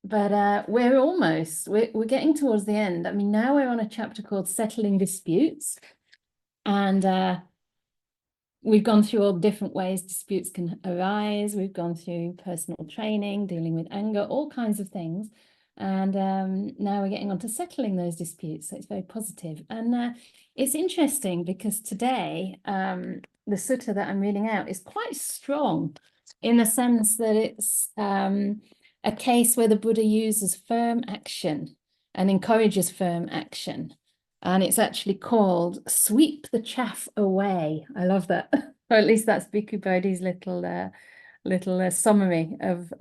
But we're getting towards the end. I mean, now we're on a chapter called Settling Disputes. And we've gone through all different ways disputes can arise. We've gone through personal training, dealing with anger, all kinds of things. And now we're getting on to settling those disputes. So it's very positive. And it's interesting because today, the sutta that I'm reading out is quite strong in the sense that it's a case where the Buddha uses firm action and encourages firm action. And it's actually called Sweep the Chaff Away. I love that. Or at least that's Bhikkhu Bodhi's little summary of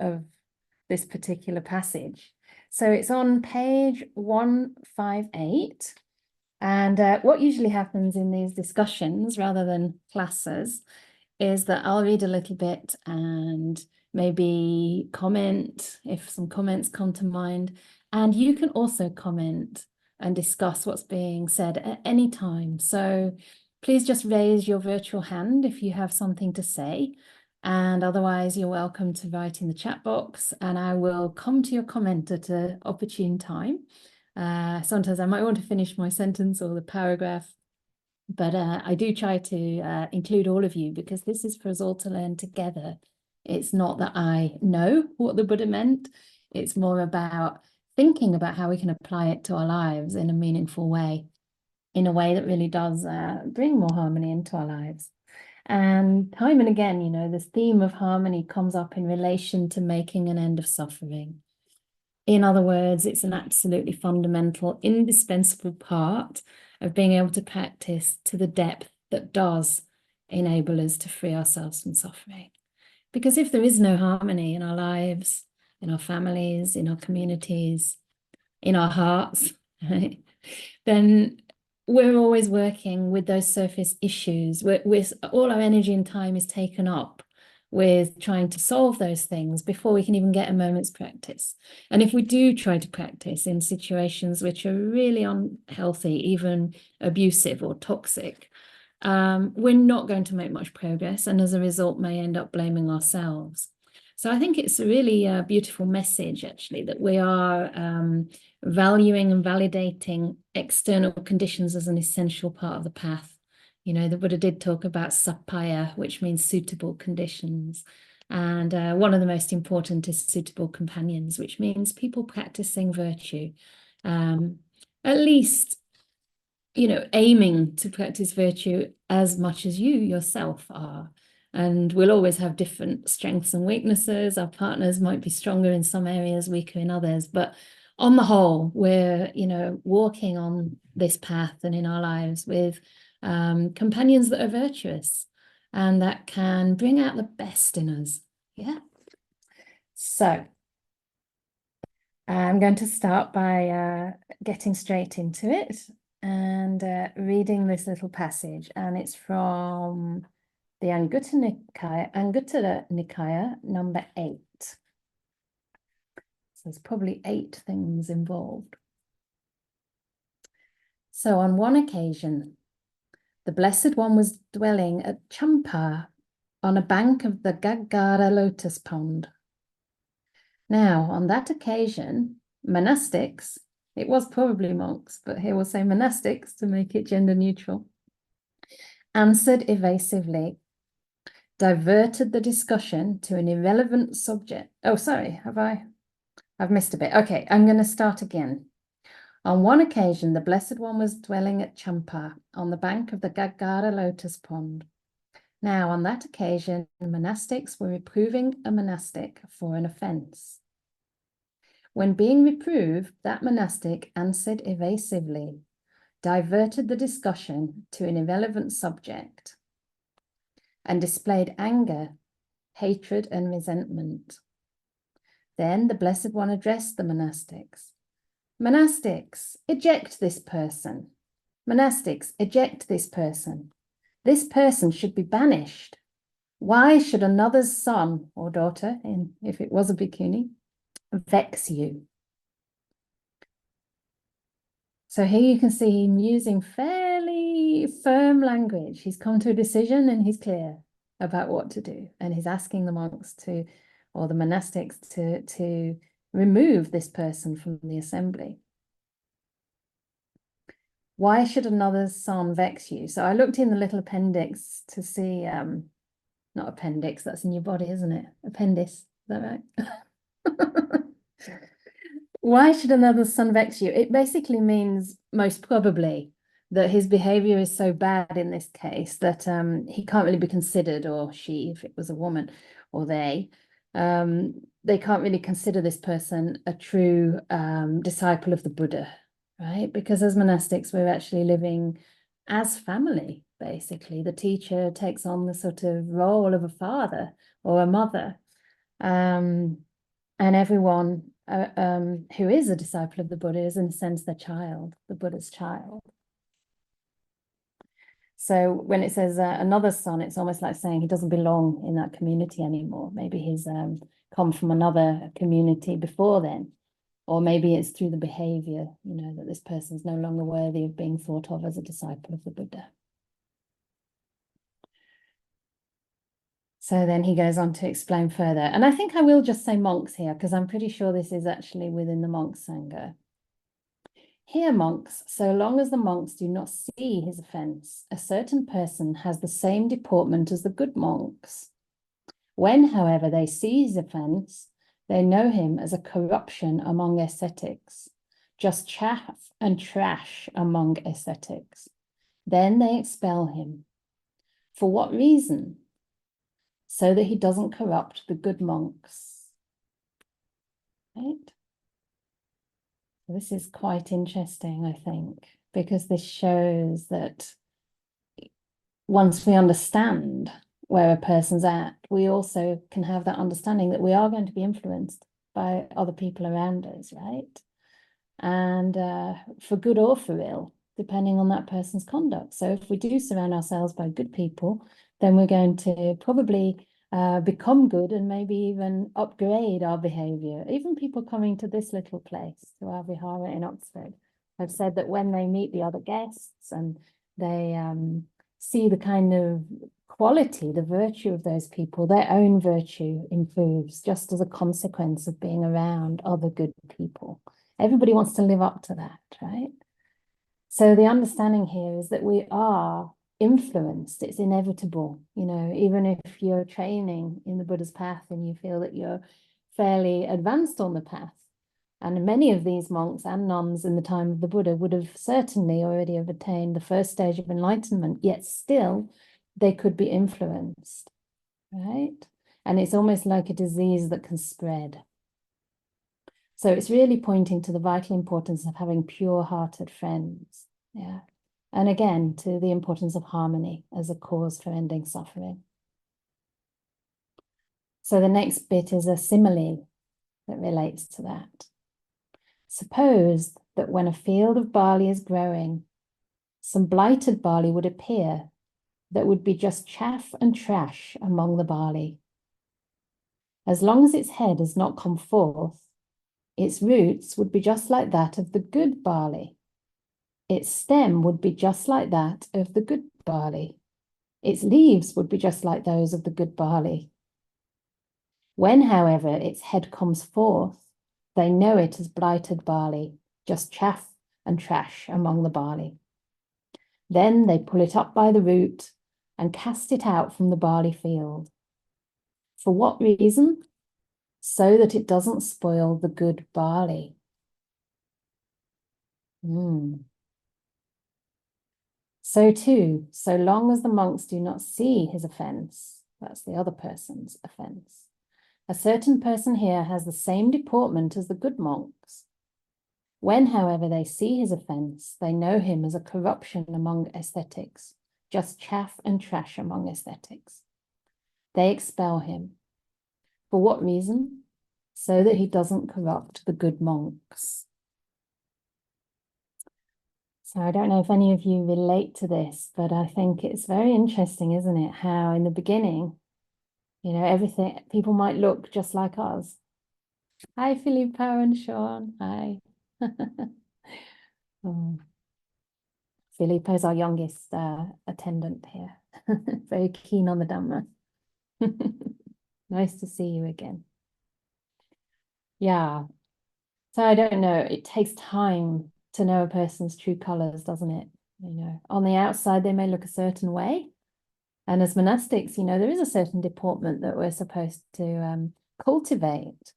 this particular passage. So it's on page 158. And what usually happens in these discussions, rather than classes, is that I'll read a little bit and maybe comment if some comments come to mind. And you can also comment and discuss what's being said at any time. So please just raise your virtual hand if you have something to say. And otherwise, you're welcome to write in the chat box, and I will come to your comment at an opportune time. Sometimes I might want to finish my sentence or the paragraph, but I do try to include all of you because this is for us all to learn together. It's not that I know what the Buddha meant. It's more about thinking about how we can apply it to our lives in a meaningful way, in a way that really does bring more harmony into our lives. And time and again, you know, this theme of harmony comes up in relation to making an end of suffering. In other words, it's an absolutely fundamental, indispensable part of being able to practice to the depth that does enable us to free ourselves from suffering. Because if there is no harmony in our lives, in our families, in our communities, in our hearts, right, then we're always working with those surface issues. All our energy and time is taken up with trying to solve those things before we can even get a moment's practice. And if we do try to practice in situations which are really unhealthy, even abusive or toxic, we're not going to make much progress, and as a result may end up blaming ourselves. So I think it's a really beautiful message, actually, that we are valuing and validating external conditions as an essential part of the path. You know, the Buddha did talk about sappaya, which means suitable conditions. And one of the most important is suitable companions, which means people practicing virtue. At least, you know, aiming to practice virtue as much as you yourself are. And we'll always have different strengths and weaknesses. Our partners might be stronger in some areas, weaker in others. But on the whole, we're, you know, walking on this path and in our lives with companions that are virtuous and that can bring out the best in us. Yeah. So I'm going to start by getting straight into it and reading this little passage. And it's from the Anguttara Nikaya, number 8. So there's probably 8 things involved. So on one occasion, the Blessed One was dwelling at Champa on a bank of the Gaggara lotus pond. Now, on that occasion, monastics, it was probably monks, but here we'll say monastics to make it gender neutral, answered evasively, diverted the discussion to an irrelevant subject. Oh, sorry, I've missed a bit. Okay, I'm going to start again. On one occasion, the Blessed One was dwelling at Champa on the bank of the Gaggara lotus pond. Now, on that occasion, monastics were reproving a monastic for an offense. When being reproved, that monastic answered evasively, diverted the discussion to an irrelevant subject, and displayed anger, hatred, and resentment. Then the Blessed One addressed the monastics. Monastics, eject this person. Monastics, eject this person. This person should be banished. Why should another's son or daughter, if it was a bhikkhuni, vex you? So here you can see him using fairly firm language. He's come to a decision and he's clear about what to do. And he's asking the monks to, or the monastics to remove this person from the assembly. Why should another son vex you? So I looked in the little appendix to see, not appendix, that's in your body, isn't it? Appendix, is that right? Why should another son vex you? It basically means most probably that his behavior is so bad in this case that he can't really be considered, or she, if it was a woman, or they can't really consider this person a true disciple of the Buddha, right? Because as monastics, we're actually living as family, basically. The teacher takes on the sort of role of a father or a mother. And everyone who is a disciple of the Buddha is, in a sense, their child, the Buddha's child. So when it says another son, it's almost like saying he doesn't belong in that community anymore. Maybe he's come from another community before then, or maybe it's through the behavior, you know, that this person's no longer worthy of being thought of as a disciple of the Buddha. So then he goes on to explain further. And I think I will just say monks here, because I'm pretty sure this is actually within the monks' Sangha. Here, monks, so long as the monks do not see his offense, a certain person has the same deportment as the good monks. When, however, they see his offense, they know him as a corruption among ascetics, just chaff and trash among ascetics. Then they expel him. For what reason? So that he doesn't corrupt the good monks. Right? This is quite interesting, I think, because this shows that once we understand where a person's at, we also can have that understanding that we are going to be influenced by other people around us, right? And for good or for ill, depending on that person's conduct. So if we do surround ourselves by good people, then we're going to probably become good and maybe even upgrade our behavior. Even people coming to this little place, to our vihara in Oxford, have said that when they meet the other guests and they see the kind of quality, the virtue of those people, their own virtue improves just as a consequence of being around other good people. Everybody wants to live up to that, right? So the understanding here is that we are influenced. It's inevitable, you know, even if you're training in the Buddha's path and you feel that you're fairly advanced on the path. And many of these monks and nuns in the time of the Buddha would have certainly already have attained the first stage of enlightenment, yet still they could be influenced, right? And it's almost like a disease that can spread. So it's really pointing to the vital importance of having pure-hearted friends, yeah. And again, to the importance of harmony as a cause for ending suffering. So the next bit is a simile that relates to that. Suppose that when a field of barley is growing, some blighted barley would appear that would be just chaff and trash among the barley. As long as its head has not come forth, its roots would be just like that of the good barley. Its stem would be just like that of the good barley. Its leaves would be just like those of the good barley. When, however, its head comes forth, they know it as blighted barley, just chaff and trash among the barley. Then they pull it up by the root and cast it out from the barley field. For what reason? So that it doesn't spoil the good barley. So too, so long as the monks do not see his offense, that's the other person's offense, a certain person here has the same deportment as the good monks. When, however, they see his offense, they know him as a corruption among ascetics, just chaff and trash among ascetics. They expel him. For what reason? So that he doesn't corrupt the good monks. So I don't know if any of you relate to this, but I think it's very interesting, isn't it? How in the beginning, you know, everything, people might look just like us. Hi, Filippo and Sean. Hi. Filippo's our youngest attendant here. Very keen on the Dhamma. Nice to see you again. Yeah. So I don't know, it takes time to know a person's true colors, doesn't it? You know, on the outside, they may look a certain way. And as monastics, you know, there is a certain deportment that we're supposed to cultivate.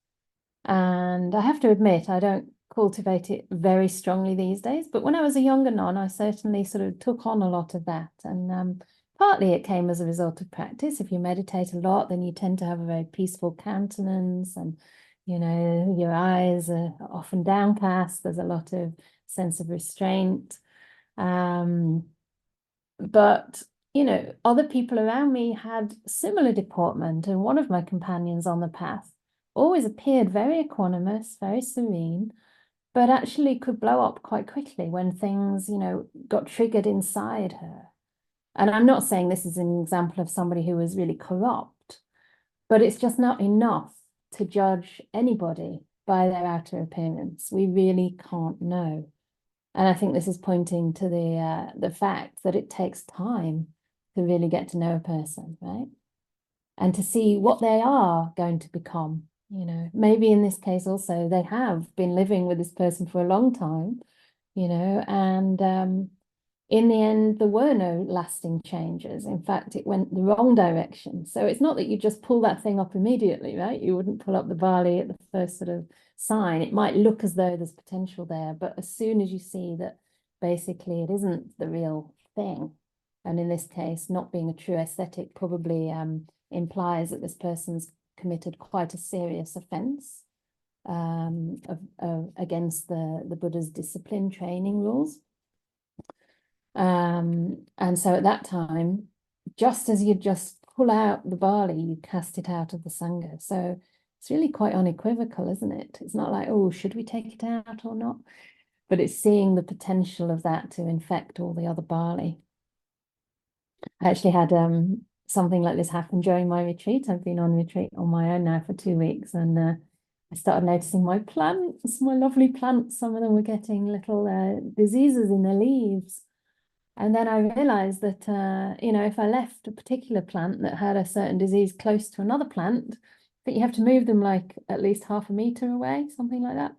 And I have to admit, I don't cultivate it very strongly these days. But when I was a younger nun, I certainly sort of took on a lot of that. And partly it came as a result of practice. If you meditate a lot, then you tend to have a very peaceful countenance, and, you know, your eyes are often downcast. There's a lot of sense of restraint. But, you know, other people around me had similar deportment. And one of my companions on the path always appeared very equanimous, very serene, but actually could blow up quite quickly when things, you know, got triggered inside her. And I'm not saying this is an example of somebody who was really corrupt, but it's just not enough to judge anybody by their outer appearance. We really can't know. And I think this is pointing to the fact that it takes time to really get to know a person, right? And to see what they are going to become. You know, maybe in this case also they have been living with this person for a long time, you know, and in the end, there were no lasting changes. In fact, it went the wrong direction. So it's not that you just pull that thing up immediately, right? You wouldn't pull up the barley at the first sort of sign. It might look as though there's potential there, but as soon as you see that basically it isn't the real thing, and in this case, not being a true aesthetic probably implies that this person's committed quite a serious offense against the Buddha's discipline training rules. And so at that time, just as you just pull out the barley, you cast it out of the Sangha. So it's really quite unequivocal, isn't it? It's not like, oh, should we take it out or not? But it's seeing the potential of that to infect all the other barley. I actually had something like this happen during my retreat. I've been on retreat on my own now for 2 weeks, and I started noticing my plants, my lovely plants. Some of them were getting little diseases in their leaves. And then I realized that, you know, if I left a particular plant that had a certain disease close to another plant, that you have to move them like at least half a meter away, something like that,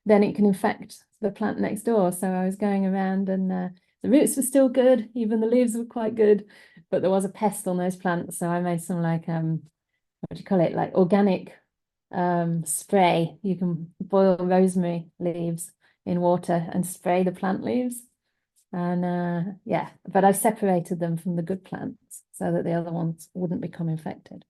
then it can infect the plant next door. So I was going around, and the roots were still good, even the leaves were quite good, but there was a pest on those plants. So I made some like, what do you call it? Like organic spray. You can boil rosemary leaves in water and spray the plant leaves. And yeah, but I separated them from the good plants so that the other ones wouldn't become infected.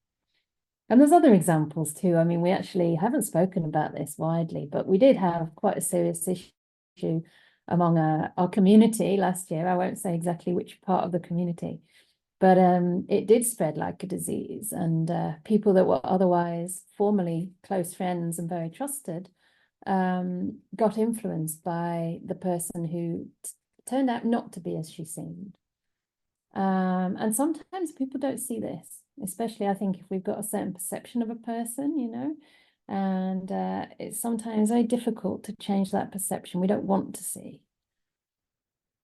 And there's other examples too. I mean, we actually haven't spoken about this widely, but we did have quite a serious issue among our community last year. I won't say exactly which part of the community, but it did spread like a disease, and people that were otherwise formerly close friends and very trusted got influenced by the person who turned out not to be as she seemed. And sometimes people don't see this, especially I think if we've got a certain perception of a person, you know, and it's sometimes very difficult to change that perception. We don't want to see.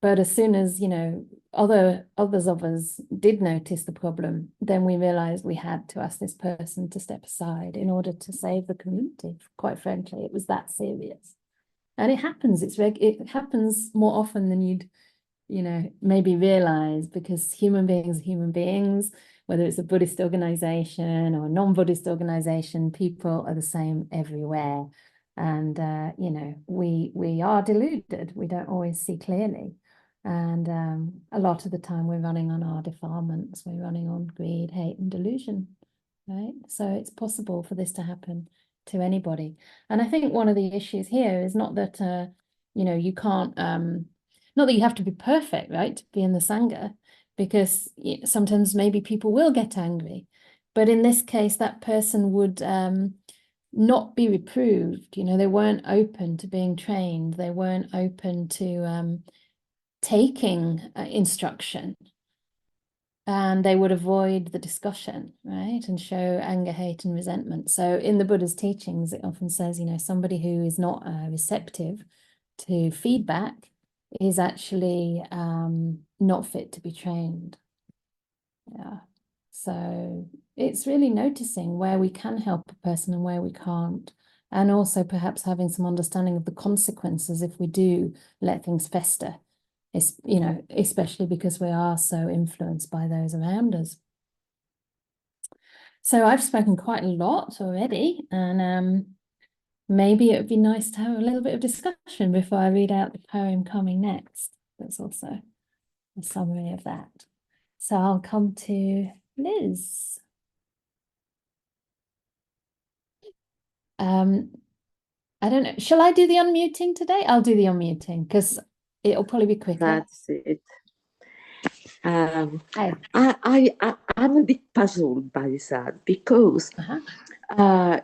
But as soon as, you know, others of us did notice the problem, then we realized we had to ask this person to step aside in order to save the community. Quite frankly, it was that serious. And it happens. It happens more often than you'd, you know, maybe realize, because human beings are human beings, whether it's a Buddhist organization or a non-Buddhist organization, people are the same everywhere. And, you know, we are deluded. We don't always see clearly. And a lot of the time we're running on our defilements. We're running on greed, hate, and delusion, right? So it's possible for this to happen to anybody. And I think one of the issues here is not that, you know, you can't, not that you have to be perfect, right, to be in the Sangha, because sometimes maybe people will get angry. But in this case, that person would not be reproved. You know, they weren't open to being trained. They weren't open to taking instruction. And they would avoid the discussion, right, and show anger, hate, and resentment. So in the Buddha's teachings, it often says, you know, somebody who is not receptive to feedback is actually not fit to be trained. Yeah. So it's really noticing where we can help a person and where we can't, and also perhaps having some understanding of the consequences if we do let things fester. It's, you know, especially because we are so influenced by those around us. So I've spoken quite a lot already, and maybe it would be nice to have a little bit of discussion before I read out the poem coming next. That's also a summary of that. So I'll come to Liz. I don't know. Shall I do the unmuting today? I'll do the unmuting because it'll probably be quicker. That's it. Hi. I'm a bit puzzled by that because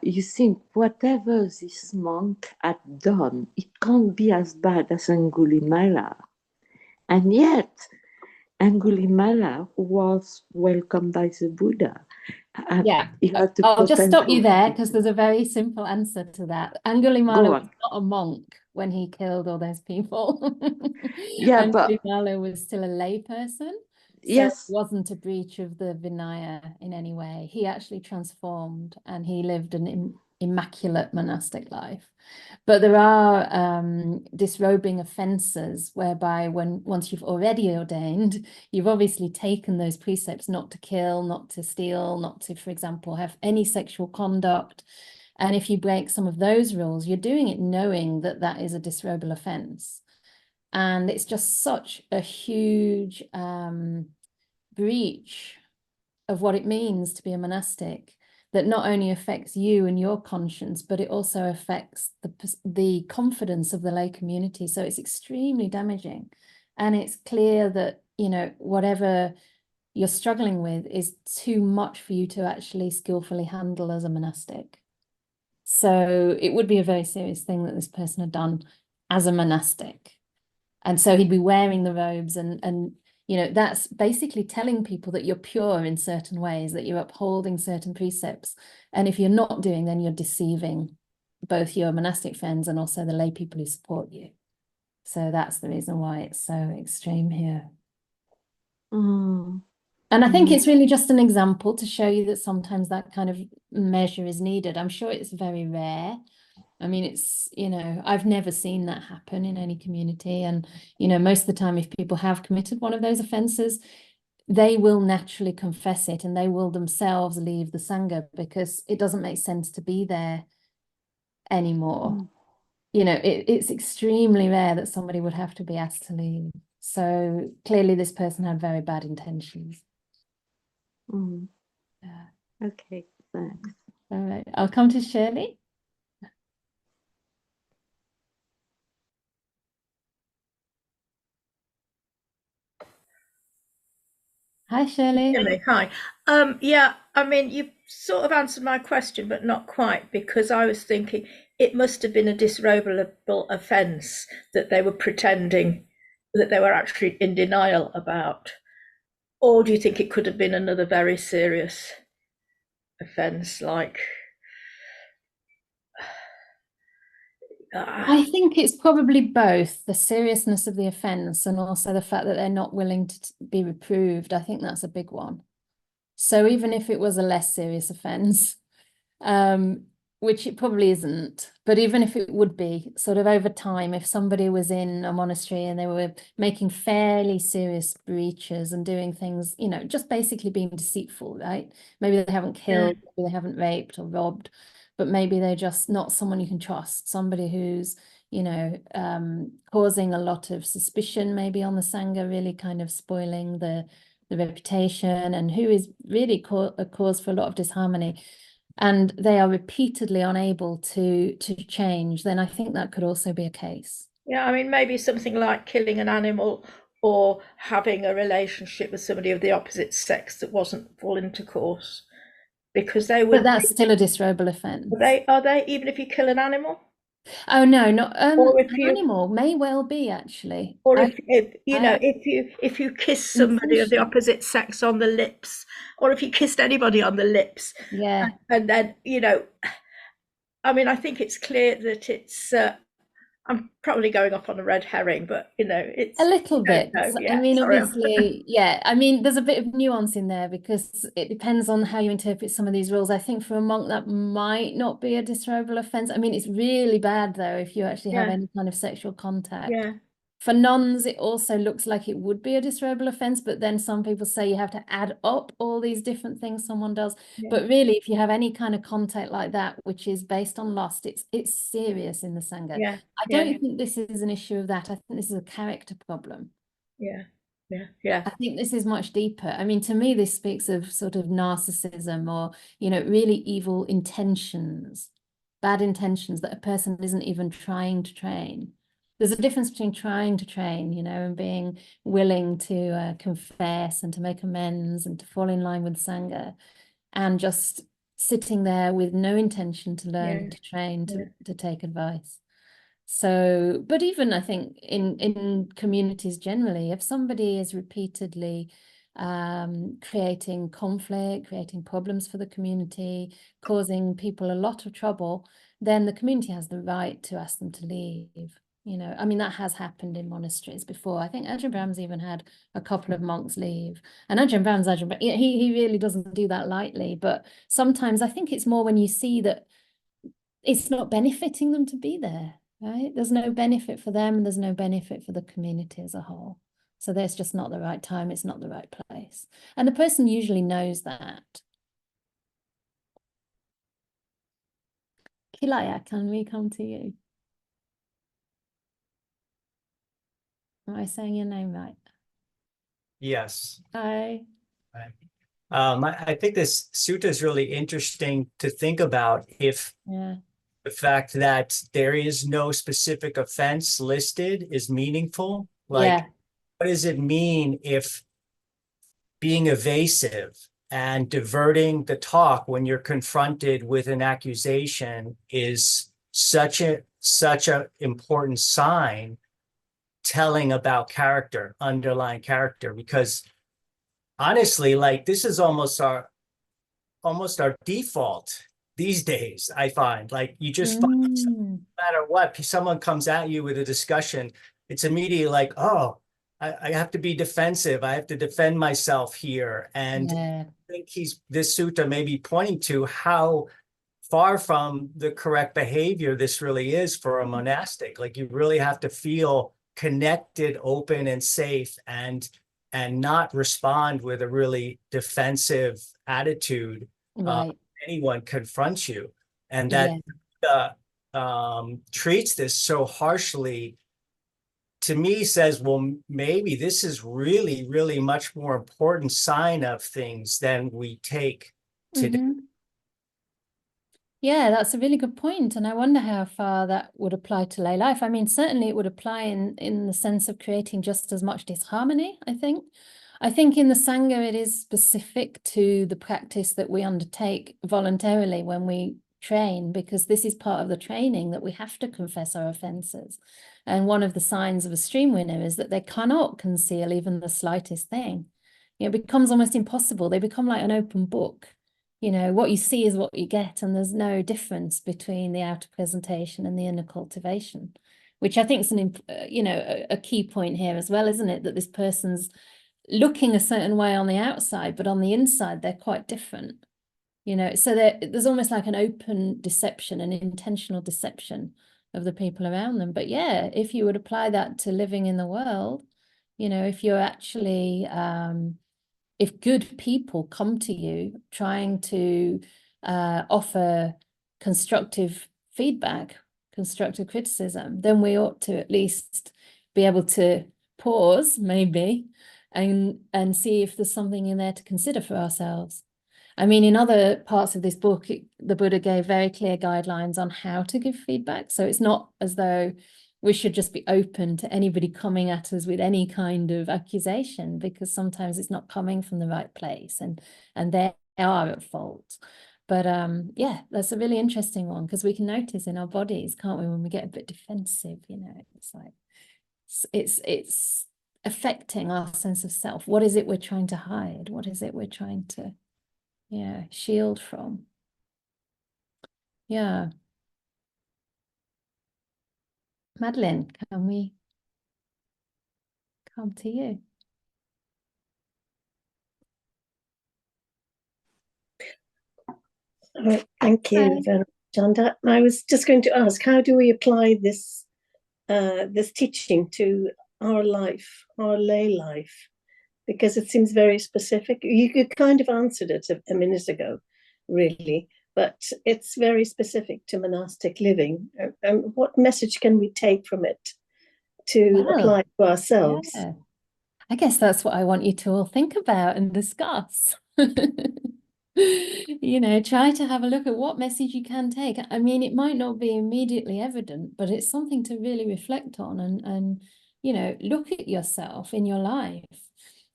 you think whatever this monk had done, it can't be as bad as Angulimala. And yet, Angulimala was welcomed by the Buddha. Yeah, I'll just stop you there because there's a very simple answer to that. Angulimala was not a monk when he killed all those people. Yeah, Angulimala was still a layperson. So yes, it wasn't a breach of the Vinaya in any way. He actually transformed and he lived an immaculate monastic life. But there are disrobing offences whereby once you've already ordained, you've obviously taken those precepts not to kill, not to steal, not to, for example, have any sexual conduct. And if you break some of those rules, you're doing it knowing that that is a disrobal offence. And it's just such a huge breach of what it means to be a monastic that not only affects you and your conscience, but it also affects the confidence of the lay community. So it's extremely damaging. And it's clear that, you know, whatever you're struggling with is too much for you to actually skillfully handle as a monastic. So it would be a very serious thing that this person had done as a monastic. And so he'd be wearing the robes and you know, that's basically telling people that you're pure in certain ways, that you're upholding certain precepts. And if you're not doing, then you're deceiving both your monastic friends and also the lay people who support you. So that's the reason why it's so extreme here. And I think it's really just an example to show you that sometimes that kind of measure is needed. I'm sure it's very rare. I mean, it's, you know, I've never seen that happen in any community. And, you know, most of the time, if people have committed one of those offences, they will naturally confess it and they will themselves leave the Sangha because it doesn't make sense to be there anymore. You know, it's extremely rare that somebody would have to be asked to leave. So clearly this person had very bad intentions. Yeah. Okay, thanks. All right, I'll come to Shirley. Hi, Shirley. Hi. Yeah, I mean, you've sort of answered my question, but not quite, because I was thinking it must have been a disrobable offence that they were pretending that they were actually in denial about. Or do you think it could have been another very serious offence, like... I think it's probably both the seriousness of the offence and also the fact that they're not willing to be reproved. I think that's a big one. So even if it was a less serious offence, which it probably isn't, but even if it would be, sort of over time, if somebody was in a monastery and they were making fairly serious breaches and doing things, you know, just basically being deceitful, right? Maybe they haven't killed, maybe they haven't raped or robbed, but maybe they're just not someone you can trust, somebody who's, you know, causing a lot of suspicion maybe on the Sangha, really kind of spoiling the reputation, and who is really a cause for a lot of disharmony, and they are repeatedly unable to change, then I think that could also be a case. Yeah, I mean, maybe something like killing an animal or having a relationship with somebody of the opposite sex that wasn't full intercourse, because they would. But that's still a disrobal offence. Are they even if you kill an animal? Oh no, not or if an animal may well be actually. Or if you know, if you kiss somebody of the opposite sex on the lips, or if you kissed anybody on the lips, yeah, and then, you know, I mean, I think it's clear that it's I'm probably going off on a red herring, but it's a little bit. no, I yeah, mean, sorry. obviously, yeah. I mean, there's a bit of nuance in there because it depends on how you interpret some of these rules. I think for a monk that might not be a disrobal offense. I mean, it's really bad though if you actually have Yeah. any kind of sexual contact. Yeah. For nuns, it also looks like it would be a disrobal offense, but then some people say you have to add up all these different things someone does. Yeah. But really, if you have any kind of contact like that, which is based on lust, it's serious in the Sangha. Yeah. I don't think this is an issue of that. I think this is a character problem. Yeah. Yeah. Yeah. I think this is much deeper. I mean, to me, this speaks of sort of narcissism or, really evil intentions, bad intentions that a person isn't even trying to train. There's a difference between trying to train, and being willing to confess and to make amends and to fall in line with Sangha, and just sitting there with no intention to learn, to train, to take advice. So, but even I think in communities generally, if somebody is repeatedly creating conflict, creating problems for the community, causing people a lot of trouble, then the community has the right to ask them to leave. I mean, that has happened in monasteries before. I think Ajahn Brahm's even had a couple of monks leave. And Ajahn Brahm's Ajahn Brahm. He really doesn't do that lightly. But sometimes I think it's more when you see that it's not benefiting them to be there. Right? There's no benefit for them, and there's no benefit for the community as a whole. So there's just not the right time, it's not the right place. And the person usually knows that. Kilaya, can we come to you? Am I saying your name right? Yes. Hi. I think this sutta is really interesting to think about if the fact that there is no specific offense listed is meaningful. Like, what does it mean if being evasive and diverting the talk when you're confronted with an accusation is such a important sign telling about character, underlying character? Because honestly, like, this is almost our default these days. I find, like, you just find, no matter what, someone comes at you with a discussion, it's immediately like, oh, I have to be defensive. I have to defend myself here. And I think this sutta may be pointing to how far from the correct behavior this really is for a monastic. Like, you really have to feel connected, open, and safe, and not respond with a really defensive attitude. Anyone confronts you, and that treats this so harshly, to me says, well, maybe this is really, really much more important sign of things than we take today. Yeah, that's a really good point. And I wonder how far that would apply to lay life. I mean, certainly it would apply in the sense of creating just as much disharmony, I think. I think in the Sangha, it is specific to the practice that we undertake voluntarily when we train, because this is part of the training that we have to confess our offenses. And one of the signs of a stream winner is that they cannot conceal even the slightest thing. It becomes almost impossible. They become like an open book. What you see is what you get, and there's no difference between the outer presentation and the inner cultivation, which I think is a key point here as well, isn't it? That this person's looking a certain way on the outside, but on the inside, they're quite different. So there's almost like an open deception, an intentional deception of the people around them. But yeah, if you would apply that to living in the world, if you're actually if good people come to you trying to offer constructive feedback, constructive criticism, then we ought to at least be able to pause, maybe, and see if there's something in there to consider for ourselves. I mean, in other parts of this book, the Buddha gave very clear guidelines on how to give feedback. So it's not as though we should just be open to anybody coming at us with any kind of accusation, because sometimes it's not coming from the right place, and they are at fault. But yeah, that's a really interesting one, because we can notice in our bodies, can't we, when we get a bit defensive, it's like it's affecting our sense of self. What is it we're trying to hide? What is it we're trying to shield from? Yeah. Madeline, can we come to you? All right, thank you, Hi. Venerable Canda. I was just going to ask, how do we apply this this teaching to our life, our lay life? Because it seems very specific. You kind of answered it a minute ago, really, but it's very specific to monastic living. And what message can we take from it to Well, apply to ourselves? yeah. I guess that's what I want you to all think about and discuss. You know, try to have a look at what message you can take. I mean, it might not be immediately evident, but it's something to really reflect on and you know, look at yourself in your life.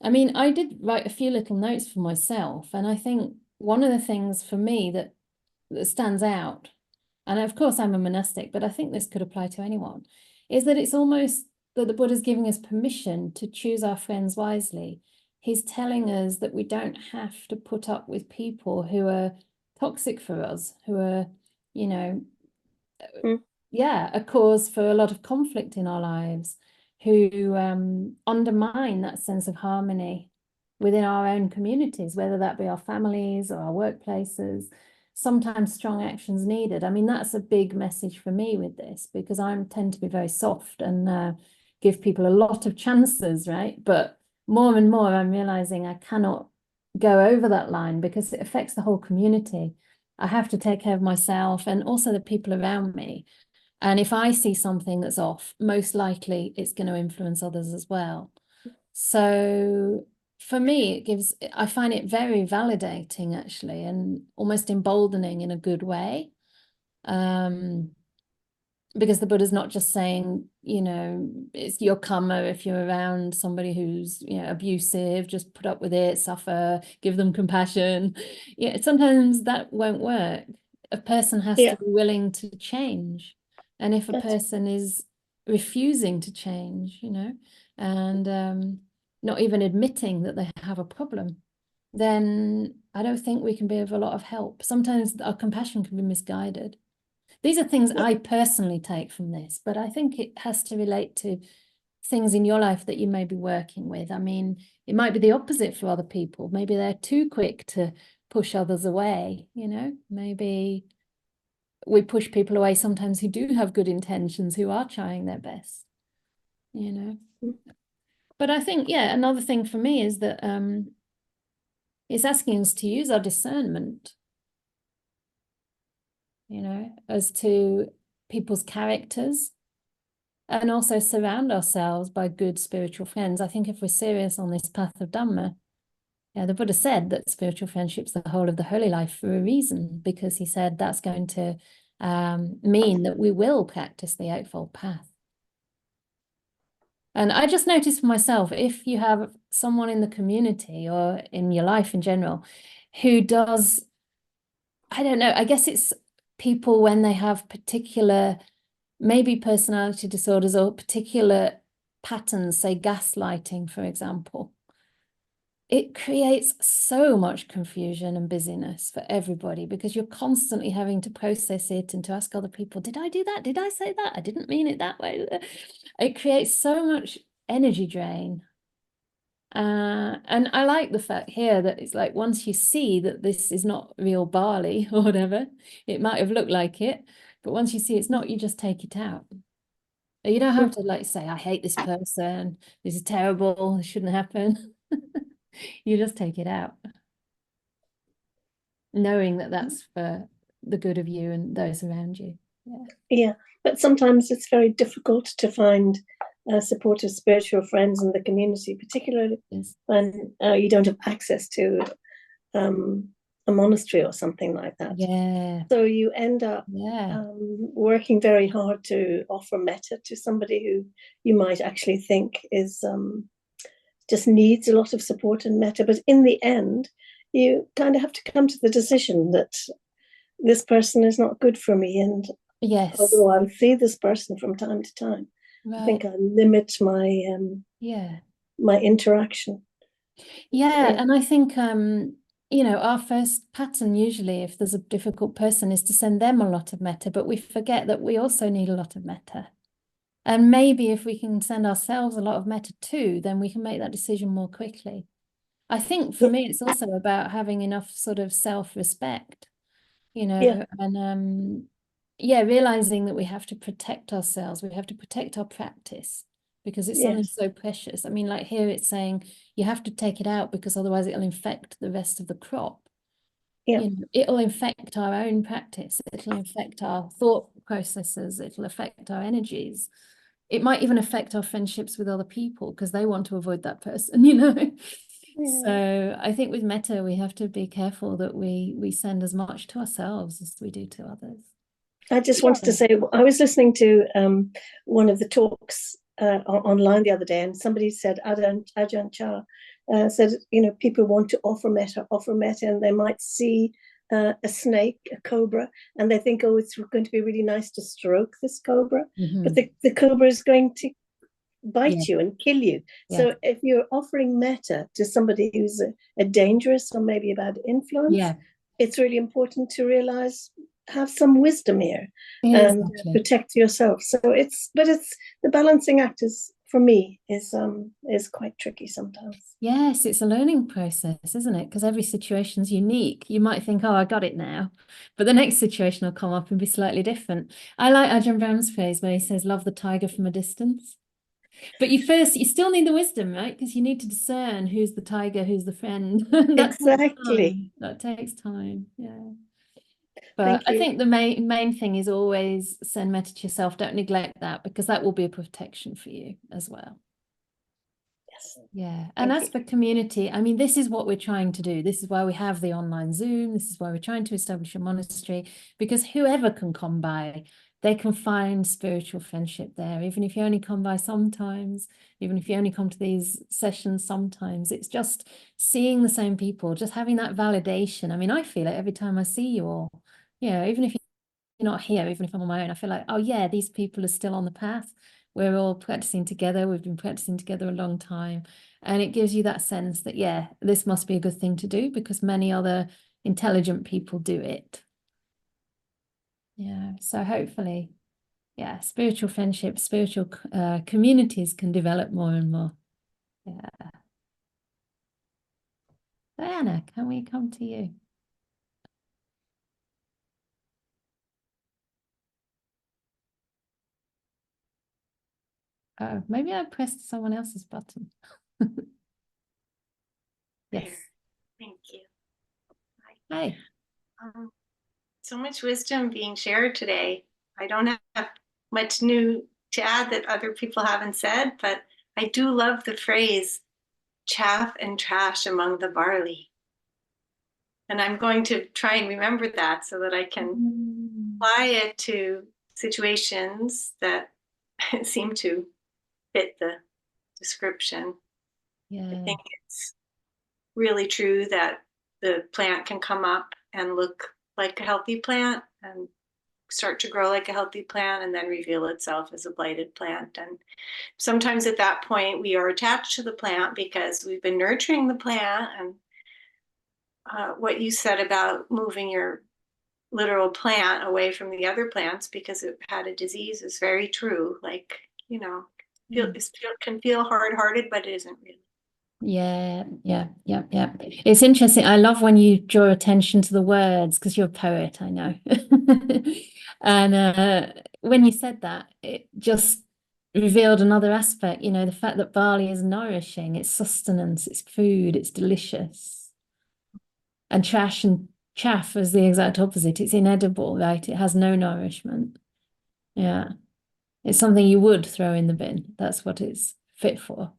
I mean, I did write a few little notes for myself, and I think one of the things for me that stands out, and of course I'm a monastic, but I think this could apply to anyone, is that it's almost that the Buddha's giving us permission to choose our friends wisely. He's telling us that we don't have to put up with people who are toxic for us, who are, you know, yeah, a cause for a lot of conflict in our lives, who undermine that sense of harmony within our own communities, whether that be our families or our workplaces. Sometimes strong actions needed. I mean, that's a big message for me with this, because I tend to be very soft and give people a lot of chances, right? But more and more I'm realizing I cannot go over that line because it affects the whole community. I have to take care of myself and also the people around me. And if I see something that's off, most likely it's going to influence others as well. So for me, I find it very validating, actually, and almost emboldening in a good way. Because the Buddha's not just saying, you know, it's your karma if you're around somebody who's, you know, abusive, just put up with it, suffer, give them compassion. Yeah, sometimes that won't work. A person has to be willing to change. And if a person is refusing to change, you know, and not even admitting that they have a problem, then I don't think we can be of a lot of help. Sometimes our compassion can be misguided. These are things I personally take from this, but I think it has to relate to things in your life that you may be working with. I mean, it might be the opposite for other people. Maybe they're too quick to push others away, you know? Maybe we push people away sometimes who do have good intentions, who are trying their best, you know? But I think, yeah, another thing for me is that it's asking us to use our discernment, you know, as to people's characters, and also surround ourselves by good spiritual friends. I think if we're serious on this path of Dhamma, the Buddha said that spiritual friendship's the whole of the holy life for a reason, because he said that's going to mean that we will practice the Eightfold Path. And I just noticed for myself, if you have someone in the community or in your life in general who does, I don't know, I guess it's people when they have particular, maybe personality disorders or particular patterns, say gaslighting, for example, it creates so much confusion and busyness for everybody, because you're constantly having to process it and to ask other people, did I do that? Did I say that? I didn't mean it that way. It creates so much energy drain. And I like the fact here that it's like, once you see that this is not real barley or whatever, it might have looked like it, but once you see it's not, you just take it out. You don't have to like say, I hate this person, this is terrible, this shouldn't happen. You just take it out, knowing that that's for the good of you and those around you. Yeah, but sometimes it's very difficult to find supportive spiritual friends in the community, particularly when you don't have access to a monastery or something like that. Yeah. So you end up working very hard to offer metta to somebody who you might actually think is just needs a lot of support and metta. But in the end, you kind of have to come to the decision that this person is not good for me. And although I'll see this person from time to time, I think I limit my my interaction. And I think you know, our first pattern usually, if there's a difficult person, is to send them a lot of metta, but we forget that we also need a lot of metta. And maybe if we can send ourselves a lot of metta too, then we can make that decision more quickly. I think for me, it's also about having enough sort of self-respect, you know, and yeah, realizing that we have to protect ourselves. We have to protect our practice because it's something so precious. I mean, like here it's saying you have to take it out because otherwise it'll infect the rest of the crop. Yeah. You know, it'll infect our own practice. It'll affect our thought processes. It'll affect our energies. It might even affect our friendships with other people because they want to avoid that person, you know. Yeah. So I think with metta, we have to be careful that we send as much to ourselves as we do to others. I just wanted to say, I was listening to one of the talks online the other day, and somebody said, Ajahn Chah said, you know, people want to offer metta, and they might see a snake, a cobra, and they think, oh, it's going to be really nice to stroke this cobra, but the cobra is going to bite you and kill you. So if you're offering metta to somebody who's a dangerous or maybe a bad influence, it's really important to realize, have some wisdom here and protect yourself. So it's the balancing act is, for me, is quite tricky sometimes. Yes, it's a learning process, isn't it? Because every situation is unique. You might think, oh, I got it now, but the next situation will come up and be slightly different. I like Ajahn Brahm's phrase where he says, love the tiger from a distance. But you still need the wisdom, right? Because you need to discern who's the tiger, who's the friend. Exactly. That takes time. Yeah. But I think the main thing is always send metta to yourself. Don't neglect that because that will be a protection for you as well. Yes. Yeah. And as for community, I mean, this is what we're trying to do. This is why we have the online Zoom. This is why we're trying to establish a monastery, because whoever can come by, they can find spiritual friendship there. Even if you only come by sometimes, even if you only come to these sessions sometimes, it's just seeing the same people, just having that validation. I mean, I feel it every time I see you all. You know, even if you're not here, even if I'm on my own, I feel like, oh yeah, these people are still on the path. We're all practicing together. We've been practicing together a long time. And it gives you that sense that, yeah, this must be a good thing to do because many other intelligent people do it. Yeah, so hopefully, yeah, spiritual friendships, spiritual communities can develop more and more. Yeah. Diana, can we come to you? Oh, maybe I pressed someone else's button. Yes. Thank you. Hi. So much wisdom being shared today. I don't have much new to add that other people haven't said, but I do love the phrase chaff and trash among the barley. And I'm going to try and remember that so that I can apply it to situations that seem to fit the description. Yeah. I think it's really true that the plant can come up and look like a healthy plant and start to grow like a healthy plant and then reveal itself as a blighted plant. And sometimes at that point we are attached to the plant because we've been nurturing the plant. And what you said about moving your literal plant away from the other plants because it had a disease is very true. Like, you know, it can feel hard-hearted, but it isn't really. Yeah. It's interesting. I love when you draw attention to the words because you're a poet, I know. And when you said that, it just revealed another aspect, you know, the fact that barley is nourishing, it's sustenance, it's food, it's delicious. And trash and chaff is the exact opposite. It's inedible, right? It has no nourishment. Yeah. It's something you would throw in the bin. That's what it's fit for.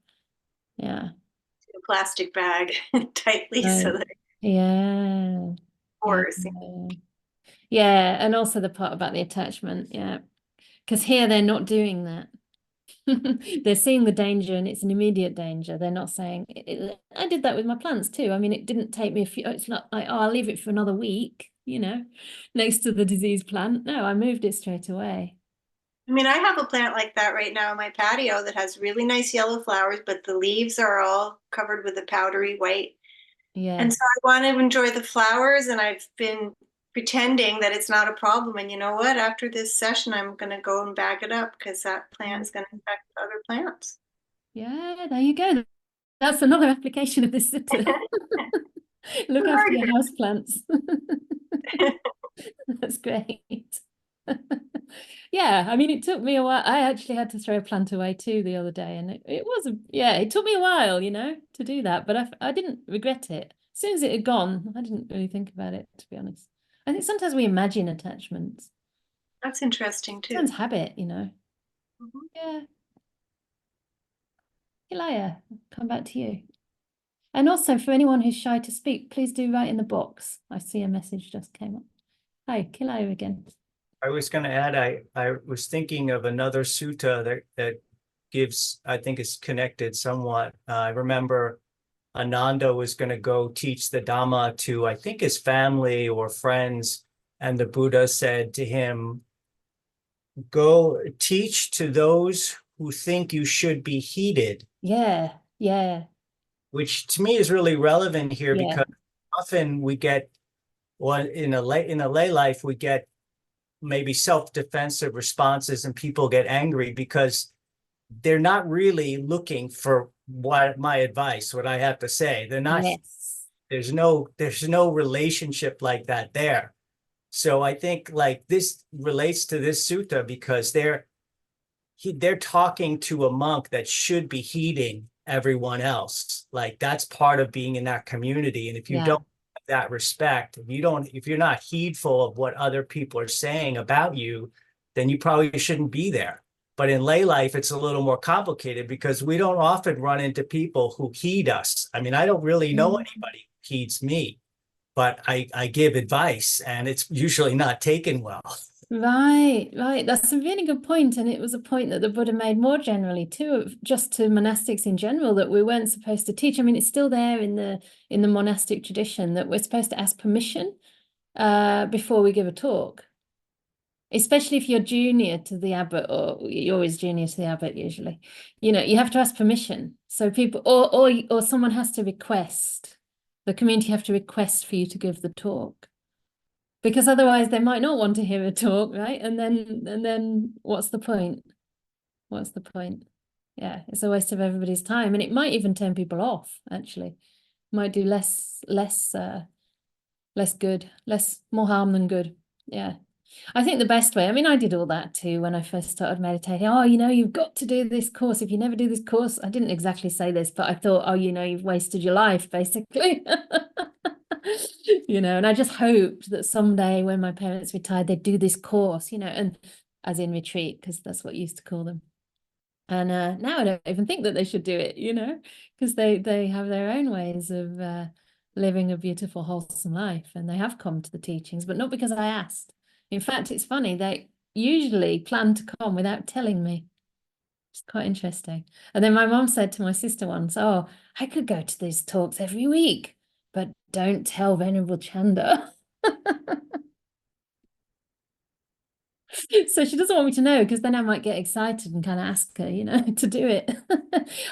Yeah. A plastic bag tightly so that pours. Yeah, and also the part about the attachment, yeah. Because here they're not doing that. They're seeing the danger and it's an immediate danger. They're not saying, I did that with my plants too. I mean, it didn't take me it's not like, oh, I'll leave it for another week, you know, next to the diseased plant. No, I moved it straight away. I mean, I have a plant like that right now in my patio that has really nice yellow flowers, but the leaves are all covered with a powdery white. Yeah. And so I want to enjoy the flowers, and I've been pretending that it's not a problem. And you know what? After this session, I'm going to go and bag it up because that plant is going to infect other plants. Yeah, there you go. That's another application of this sutta. Look after your house plants. That's great. Yeah, I mean, it took me a while. I actually had to throw a plant away too the other day, and it was it took me a while, to do that, but I didn't regret it. As soon as it had gone, I didn't really think about it, to be honest. I think sometimes we imagine attachments. That's interesting too. Sometimes habit, Mhm. Yeah. Hilaya, come back to you. And also, for anyone who's shy to speak, please do write in the box. I see a message just came up. Hi, Kilaya again. I was going to add, I was thinking of another sutta that gives, I think is connected somewhat. I remember Ananda was going to go teach the Dhamma to, I think, his family or friends. And the Buddha said to him, go teach to those who think you should be heeded. Yeah, yeah. Which to me is really relevant here, Yeah. because often we get, well, in a lay life, we get maybe self-defensive responses and people get angry because they're not really looking for what my advice, what I have to say. They're not, Yes. there's no relationship like that there. So I think like this relates to this sutta because they're talking to a monk that should be heeding everyone else. Like that's part of being in that community. And if you don't have that respect, if you're not heedful of what other people are saying about you, then you probably shouldn't be there. But in lay life, it's a little more complicated because we don't often run into people who heed us. I mean, I don't really know anybody who heeds me, but I give advice and it's usually not taken well. Right. That's a really good point. And it was a point that the Buddha made more generally too, just to monastics in general, that we weren't supposed to teach. I mean, it's still there in the monastic tradition that we're supposed to ask permission before we give a talk. Especially if you're junior to the abbot, or you're always junior to the abbot usually. You have to ask permission. So people or someone has to request. The community have to request for you to give the talk. Because otherwise they might not want to hear a talk, right? And then what's the point? What's the point? Yeah, it's a waste of everybody's time. And it might even turn people off, actually. Might do less good, more harm than good. Yeah. I think the best way, I mean, I did all that too when I first started meditating. Oh, you've got to do this course. If you never do this course, I didn't exactly say this, but I thought, oh, you've wasted your life, basically. And I just hoped that someday when my parents retired, they'd do this course, and as in retreat, because that's what you used to call them. And now I don't even think that they should do it, because they have their own ways of living a beautiful, wholesome life. And they have come to the teachings, but not because I asked. In fact, it's funny, they usually plan to come without telling me. It's quite interesting. And then my mom said to my sister once, oh, I could go to these talks every week, but don't tell Venerable Canda. So she doesn't want me to know, because then I might get excited and kind of ask her, to do it.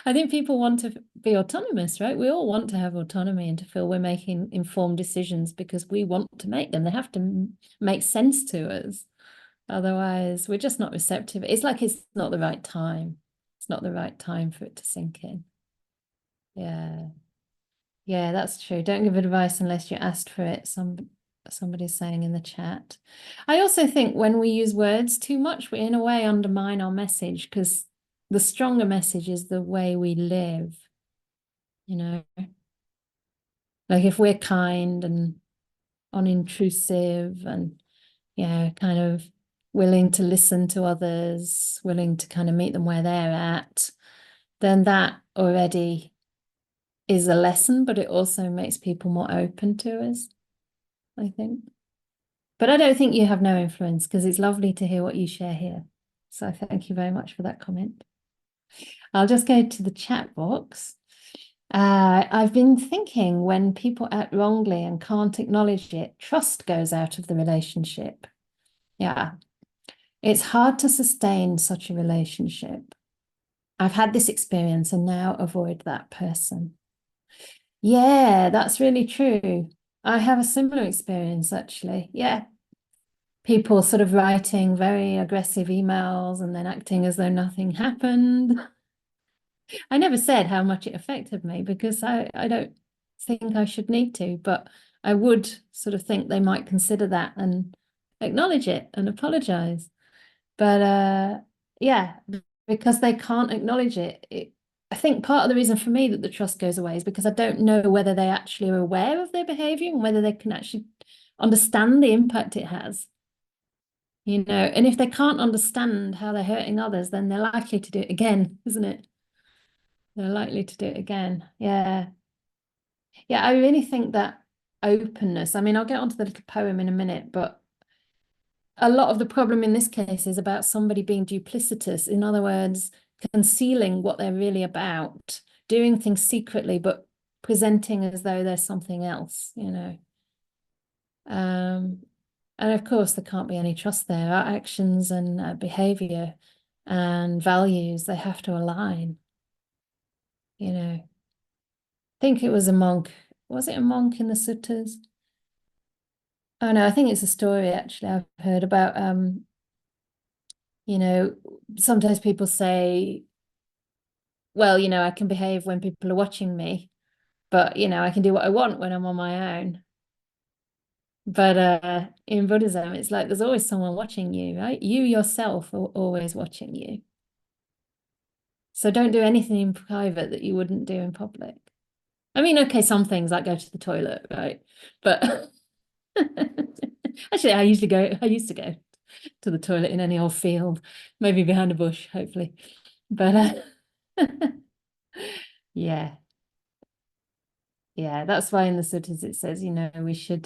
I think people want to be autonomous, right? We all want to have autonomy and to feel we're making informed decisions because we want to make them. They have to make sense to us. Otherwise, we're just not receptive. It's like it's not the right time. It's not the right time for it to sink in. Yeah. Yeah, that's true. Don't give advice unless you're asked for it. Somebody's saying in the chat. I also think when we use words too much, we in a way undermine our message, because the stronger message is the way we live. Like if we're kind and unintrusive and kind of willing to listen to others, willing to kind of meet them where they're at, then that already is a lesson, but it also makes people more open to us, I think. But I don't think you have no influence, because it's lovely to hear what you share here. So thank you very much for that comment. I'll just go to the chat box. I've been thinking, when people act wrongly and can't acknowledge it, trust goes out of the relationship. Yeah. It's hard to sustain such a relationship. I've had this experience and now avoid that person. Yeah, that's really true. I have a similar experience, actually. Yeah. People sort of writing very aggressive emails and then acting as though nothing happened. I never said how much it affected me because I don't think I should need to, but I would sort of think they might consider that and acknowledge it and apologize. But yeah, because they can't acknowledge it, I think part of the reason for me that the trust goes away is because I don't know whether they actually are aware of their behavior and whether they can actually understand the impact it has. You know, and if they can't understand how they're hurting others, then they're likely to do it again, isn't it? They're likely to do it again. Yeah. Yeah, I really think that openness, I mean, I'll get onto the little poem in a minute, but a lot of the problem in this case is about somebody being duplicitous. In other words, concealing what they're really about, doing things secretly, but presenting as though there's something else, you know. And of course, there can't be any trust there. Our actions and behavior and values, they have to align, you know. I think it was a monk. Was it a monk in the Suttas? Oh no, I think it's a story actually I've heard about. You know, sometimes people say, well, you know, I can behave when people are watching me, but you know, I can do what I want when I'm on my own. But in Buddhism, it's like there's always someone watching you, right? You yourself are always watching you. So don't do anything in private that you wouldn't do in public. I mean, okay, some things like go to the toilet, right? But actually, I used to go to the toilet in any old field, maybe behind a bush, hopefully. But yeah. Yeah, that's why in the suttas it says, you know, we should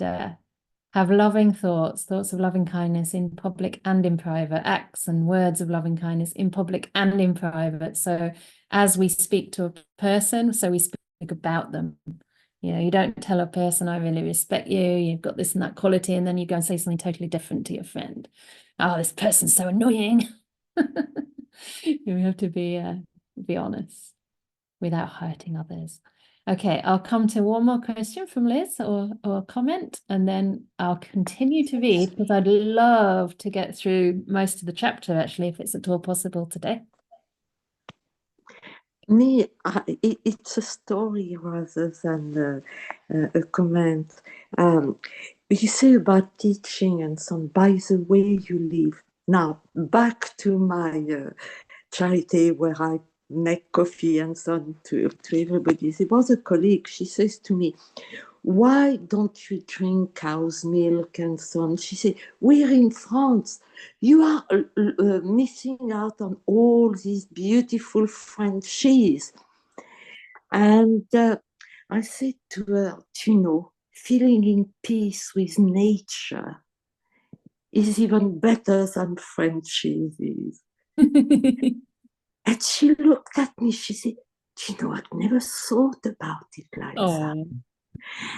have loving thoughts of loving kindness in public and in private, acts and words of loving kindness in public and in private. So as we speak to a person, so we speak about them. You know, you don't tell a person, I really respect you, you've got this and that quality, and then you go and say something totally different to your friend. Oh, this person's so annoying. You have to be honest without hurting others. Okay, I'll come to one more question from Liz or a comment, and then I'll continue to read because I'd love to get through most of the chapter, actually, if it's at all possible today. It's a story rather than a comment. You say about teaching and so on, by the way you live. Now, back to my charity where I make coffee and so on to everybody. There was a colleague, she says to me, why don't you drink cow's milk and so on? She said, we're in France. You are missing out on all these beautiful French cheese. And I said to her, you know, feeling in peace with nature is even better than French cheeses. And she looked at me, she said, you know, I've never thought about it like that.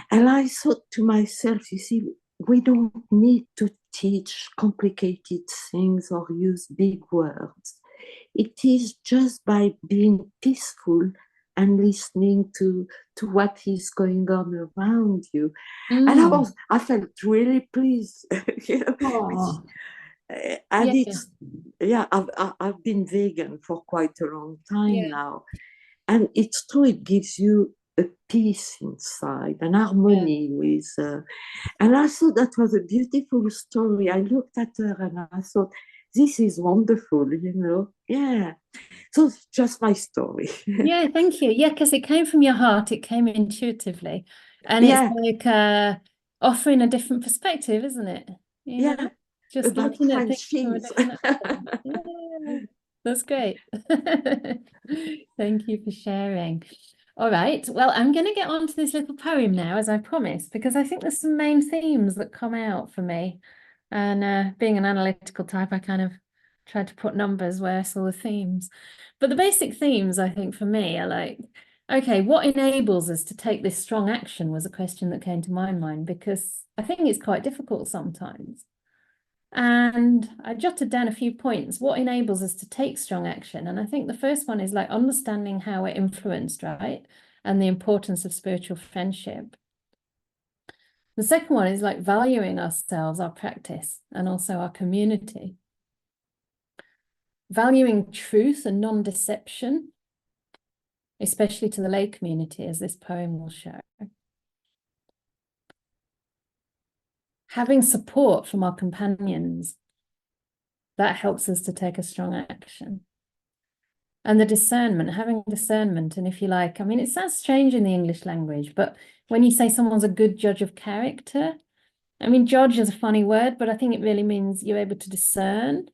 And I thought to myself, you see, we don't need to teach complicated things or use big words. It is just by being peaceful and listening to what is going on around you. And I felt really pleased. You know? And I've been vegan for quite a long time now. And it's true, it gives you a peace inside, an harmony with, and I thought that was a beautiful story. I looked at her and I thought, this is wonderful, you know. Yeah. So it's just my story. Yeah, thank you. Yeah, because it came from your heart, it came intuitively. And it's like offering a different perspective, isn't it? You know? Just about looking at French things from a cheese. different angle. Yeah, that's great. Thank you for sharing. All right, well, I'm going to get on to this little poem now, as I promised, because I think there's some main themes that come out for me. And being an analytical type, I kind of tried to put numbers where I saw the themes. But the basic themes, I think, for me are like, okay, what enables us to take this strong action was a question that came to my mind, because I think it's quite difficult sometimes. And I jotted down a few points. What enables us to take strong action? And I think the first one is like understanding how we're influenced, right? And the importance of spiritual friendship. The second one is like valuing ourselves, our practice, and also our community. Valuing truth and non-deception, especially to the lay community, as this poem will show. Having support from our companions, that helps us to take a strong action. And the discernment, having discernment, and if you like, I mean, it sounds strange in the English language, but when you say someone's a good judge of character, I mean, judge is a funny word, but I think it really means you're able to discern.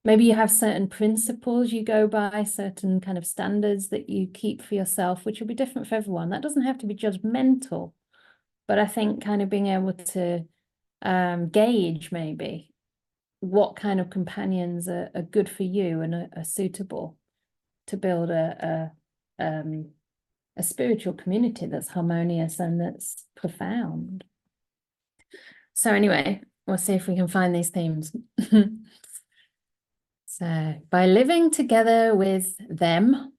Maybe you have certain principles you go by, certain kind of standards that you keep for yourself, which will be different for everyone. That doesn't have to be judgmental, but I think kind of being able to gauge maybe what kind of companions are good for you and are suitable to build a spiritual community that's harmonious and that's profound. So anyway, we'll see if we can find these themes. So, by living together with them,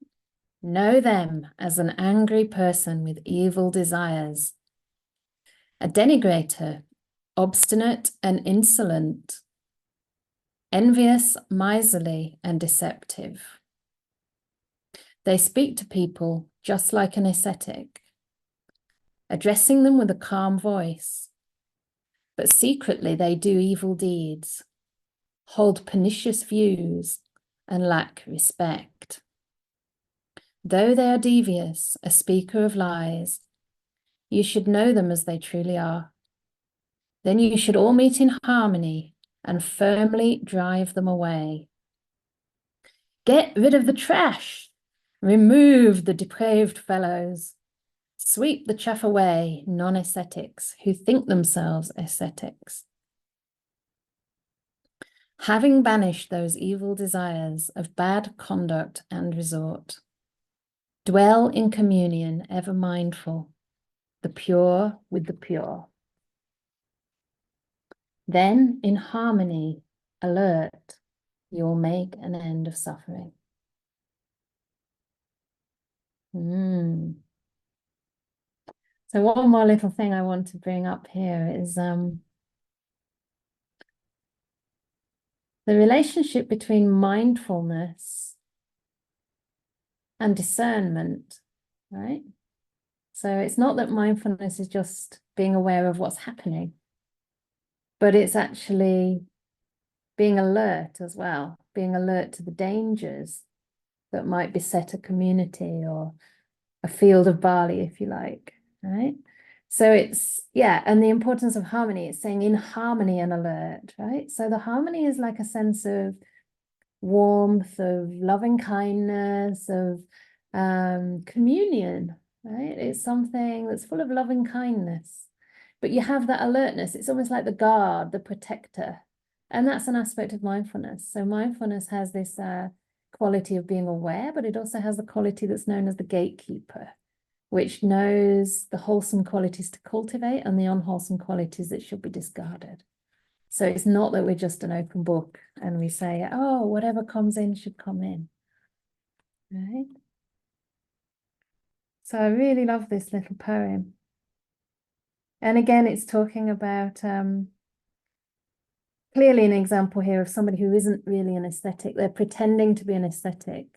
know them as an angry person with evil desires, a denigrator, obstinate and insolent, envious, miserly, and deceptive. They speak to people just like an ascetic, addressing them with a calm voice, but secretly they do evil deeds, hold pernicious views, and lack respect. Though they are devious, a speaker of lies, you should know them as they truly are. Then you should all meet in harmony and firmly drive them away. Get rid of the trash, remove the depraved fellows, sweep the chaff away, non-ascetics who think themselves ascetics. Having banished those evil desires of bad conduct and resort, dwell in communion, ever mindful, the pure with the pure. Then, in harmony, alert, you will make an end of suffering. So one more little thing I want to bring up here is the relationship between mindfulness and discernment, right? So it's not that mindfulness is just being aware of what's happening, but it's actually being alert as well, being alert to the dangers that might beset a community or a field of barley, if you like, right? So it's, yeah, and the importance of harmony, it's saying in harmony and alert, right? So the harmony is like a sense of warmth, of loving kindness, of communion, right? It's something that's full of loving kindness, but you have that alertness. It's almost like the guard, the protector, and that's an aspect of mindfulness. So mindfulness has this quality of being aware, but it also has the quality that's known as the gatekeeper, which knows the wholesome qualities to cultivate and the unwholesome qualities that should be discarded. So it's not that we're just an open book and we say, oh, whatever comes in should come in, right? So I really love this little poem. And again, it's talking about clearly an example here of somebody who isn't really an ascetic. They're pretending to be an ascetic.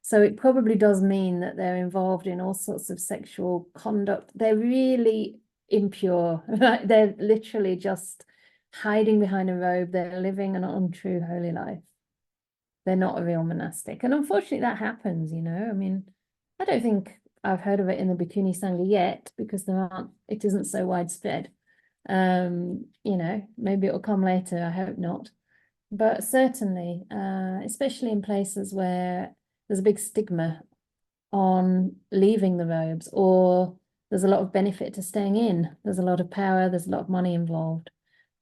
So it probably does mean that they're involved in all sorts of sexual conduct. They're really impure, right? They're literally just hiding behind a robe. They're living an untrue holy life. They're not a real monastic. And unfortunately that happens, you know. I mean, I don't think I've heard of it in the Bhikkhuni Sangha yet because it isn't so widespread. You know, maybe it'll come later, I hope not. But certainly, especially in places where there's a big stigma on leaving the robes, or there's a lot of benefit to staying in, there's a lot of power, there's a lot of money involved,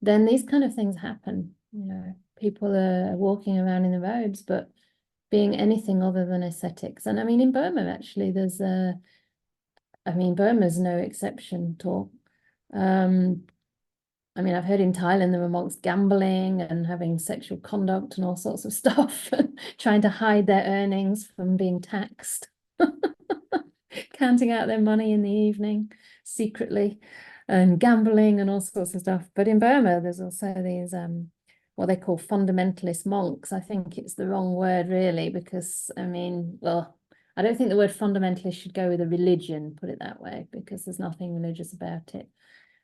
then these kind of things happen. You know, people are walking around in the robes, but being anything other than ascetics. And I mean, in Burma, actually, Burma's no exception at all. I mean, I've heard in Thailand they're amongst gambling and having sexual conduct and all sorts of stuff, trying to hide their earnings from being taxed, counting out their money in the evening secretly. and gambling and all sorts of stuff. But in Burma, there's also these what they call fundamentalist monks. I think it's the wrong word really, because I mean, well, I don't think the word fundamentalist should go with a religion, put it that way, because there's nothing religious about it.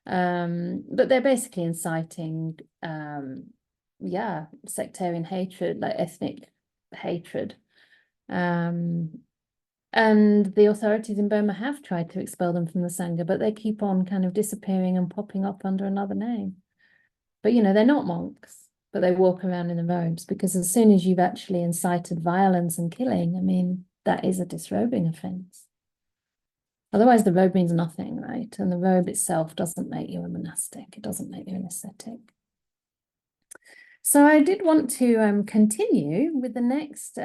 But they're basically inciting yeah, sectarian hatred, like ethnic hatred. And the authorities in Burma have tried to expel them from the Sangha, but they keep on kind of disappearing and popping up under another name. But, you know, they're not monks, but they walk around in the robes, because as soon as you've actually incited violence and killing, I mean, that is a disrobing offense. Otherwise, the robe means nothing, right? And the robe itself doesn't make you a monastic. It doesn't make you an ascetic. So I did want to continue with the next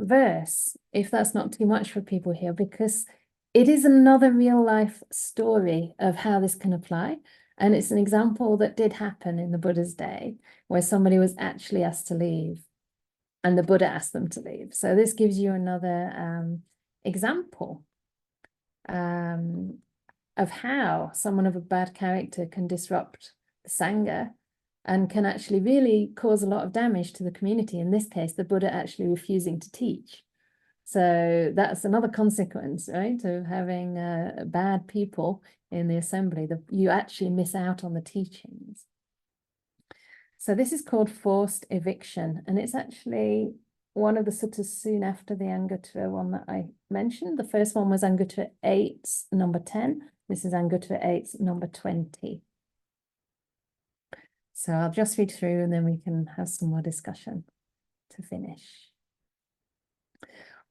verse, if that's not too much for people here, because it is another real life story of how this can apply. And it's an example that did happen in the Buddha's day, where somebody was actually asked to leave and the Buddha asked them to leave. So this gives you another example of how someone of a bad character can disrupt the Sangha and can actually really cause a lot of damage to the community. In this case, the Buddha actually refusing to teach. So that's another consequence, right, of having bad people in the assembly. You actually miss out on the teachings. So this is called forced eviction, and it's actually one of the suttas soon after the Anguttara one that I mentioned. The first one was Anguttara 8, number 10. This is Anguttara 8, number 20. So I'll just read through and then we can have some more discussion to finish.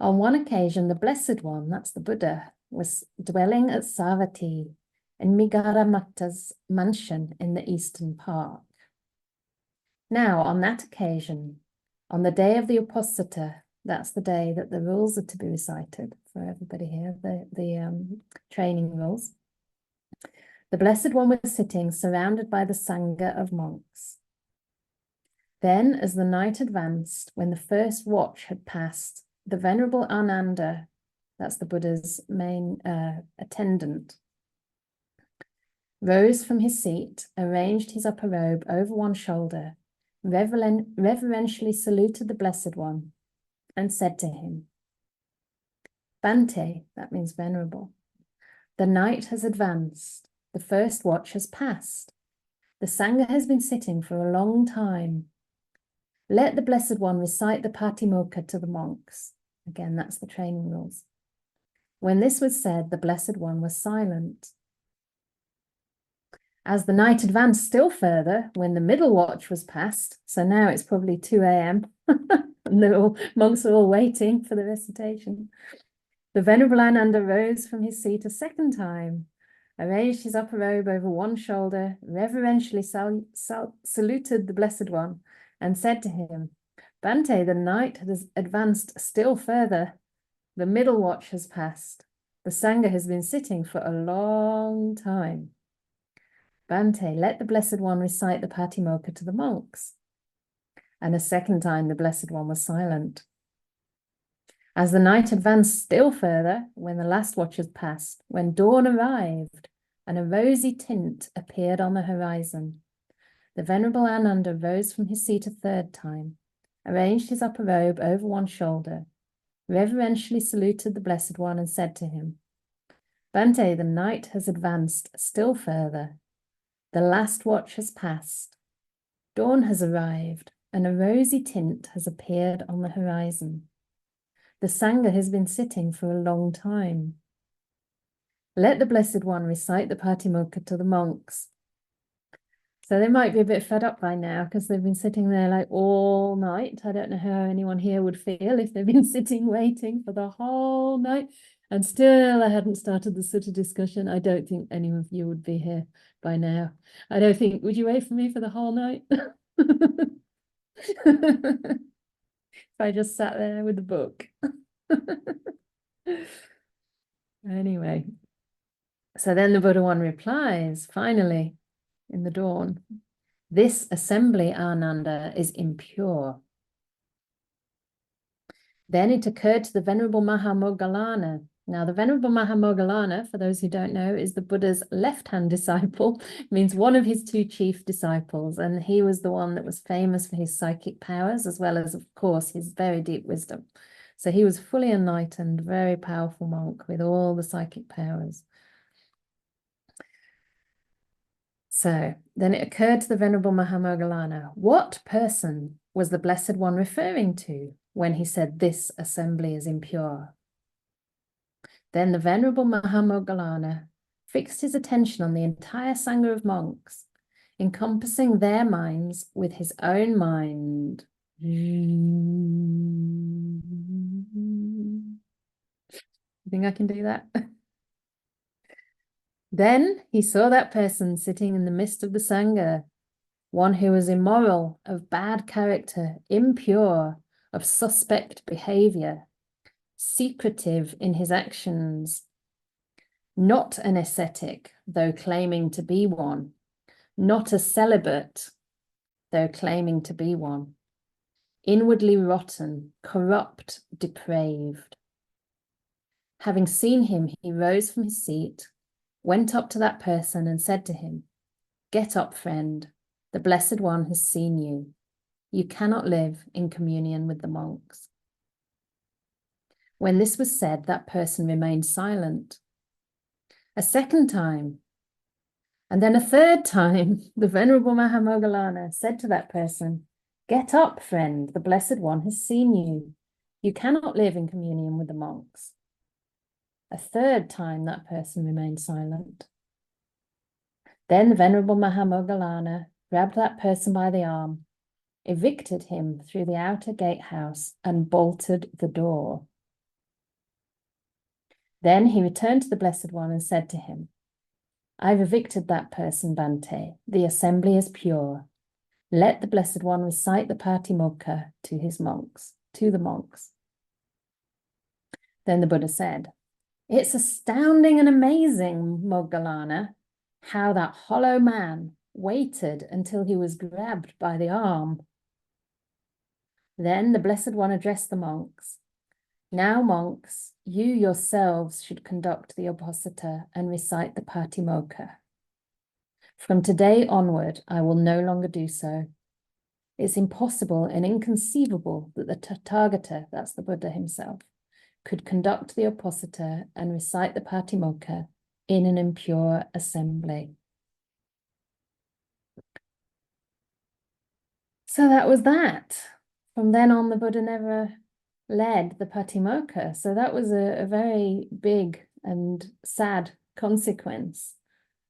On one occasion, the Blessed One, that's the Buddha, was dwelling at Savatthi in Migaramatta's mansion in the Eastern Park. Now, on that occasion, on the day of the Uposatha, that's the day that the rules are to be recited for everybody here, the training rules. The Blessed One was sitting surrounded by the Sangha of monks. Then, as the night advanced, when the first watch had passed, the Venerable Ananda, that's the Buddha's main attendant, rose from his seat, arranged his upper robe over one shoulder, reverentially saluted the Blessed One, and said to him, Bhante, that means venerable, the night has advanced. The first watch has passed. The Sangha has been sitting for a long time. Let the Blessed One recite the Patimokkha to the monks. Again, that's the training rules. When this was said, the Blessed One was silent. As the night advanced still further, when the middle watch was passed, so now it's probably 2 a.m. and monks are all waiting for the recitation, the Venerable Ananda rose from his seat a second time, arranged his upper robe over one shoulder, reverentially saluted the Blessed One, and said to him, Bhante, the night has advanced still further. The middle watch has passed. The Sangha has been sitting for a long time. Bhante, let the Blessed One recite the Patimokkha to the monks. And a second time the Blessed One was silent. As the night advanced still further, when the last watch had passed, when dawn arrived and a rosy tint appeared on the horizon, the Venerable Ananda rose from his seat a third time, arranged his upper robe over one shoulder, reverentially saluted the Blessed One and said to him, Bhante, the night has advanced still further. The last watch has passed. Dawn has arrived and a rosy tint has appeared on the horizon. The Sangha has been sitting for a long time. Let the Blessed One recite the Patimokkha to the monks. So they might be a bit fed up by now because they've been sitting there like all night. I don't know how anyone here would feel if they've been sitting waiting for the whole night and still I hadn't started the sutta discussion. I don't think any of you would be here by now. I don't think, would you wait for me for the whole night? If I just sat there with the book. Anyway, so then the Buddha one replies, finally, in the dawn, this assembly, Ananda, is impure. Then it occurred to the Venerable Mahamoggallana, Now, the Venerable Mahamoggallana, for those who don't know, is the Buddha's left-hand disciple, means one of his two chief disciples, and he was the one that was famous for his psychic powers, as well as, of course, his very deep wisdom. So he was fully enlightened, very powerful monk with all the psychic powers. So then it occurred to the Venerable Mahamoggallana, what person was the Blessed One referring to when he said this assembly is impure? Then the Venerable Mahamoggallana fixed his attention on the entire Sangha of monks, encompassing their minds with his own mind. You think I can do that? Then he saw that person sitting in the midst of the Sangha, one who was immoral, of bad character, impure, of suspect behavior, secretive in his actions, not an ascetic, though claiming to be one, not a celibate, though claiming to be one, inwardly rotten, corrupt, depraved. Having seen him, he rose from his seat, went up to that person and said to him, "Get up, friend, the Blessed One has seen you. You cannot live in communion with the monks." When this was said, that person remained silent. A second time, and then a third time, the Venerable Mahamoggallana said to that person, "Get up, friend, the Blessed One has seen you. You cannot live in communion with the monks." A third time, that person remained silent. Then the Venerable Mahamoggallana grabbed that person by the arm, evicted him through the outer gatehouse, and bolted the door. Then he returned to the Blessed One and said to him, "I've evicted that person, Bhante. The assembly is pure. Let the Blessed One recite the Patimokkha to his monks, to the monks." Then the Buddha said, "It's astounding and amazing, Moggallana, how that hollow man waited until he was grabbed by the arm." Then the Blessed One addressed the monks. "Now, monks, you yourselves should conduct the Uposatha and recite the Patimokkha. From today onward, I will no longer do so. It's impossible and inconceivable that the Tathagata, that's the Buddha himself, could conduct the Uposatha and recite the Patimokkha in an impure assembly." So that was that. From then on, the Buddha never led the Patimokkha. So that was a very big and sad consequence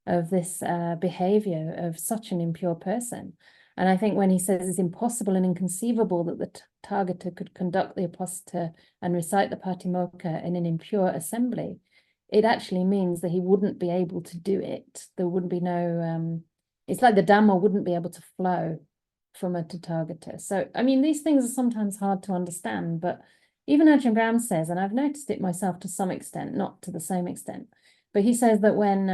of this behavior of such an impure person. And I think when he says it's impossible and inconceivable that the Tathagata could conduct the Uposatha and recite the Patimokkha in an impure assembly, it actually means that he wouldn't be able to do it. There wouldn't be no, it's like the Dhamma wouldn't be able to flow from a Tathagata. So, I mean, these things are sometimes hard to understand, but even Ajahn Brahm says, and I've noticed it myself to some extent, not to the same extent, but he says that when,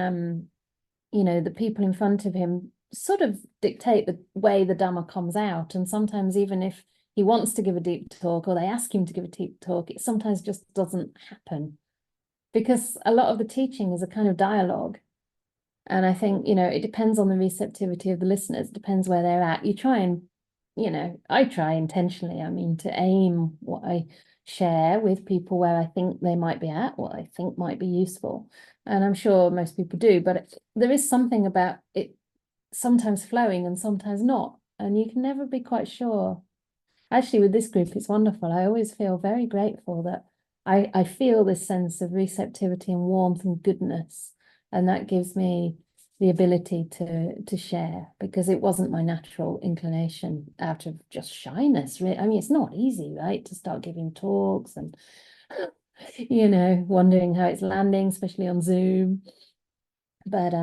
the people in front of him sort of dictate the way the Dhamma comes out, and sometimes even if he wants to give a deep talk or they ask him to give a deep talk, it sometimes just doesn't happen, because a lot of the teaching is a kind of dialogue. And I think, it depends on the receptivity of the listeners, it depends where they're at. You try and, I try intentionally, to aim what I share with people where I think they might be at, what I think might be useful. And I'm sure most people do, but there is something about it sometimes flowing and sometimes not. And you can never be quite sure. Actually, with this group, it's wonderful. I always feel very grateful that I feel this sense of receptivity and warmth and goodness. And that gives me the ability to share, because it wasn't my natural inclination out of just shyness. Really. It's not easy, right, to start giving talks and, wondering how it's landing, especially on Zoom. But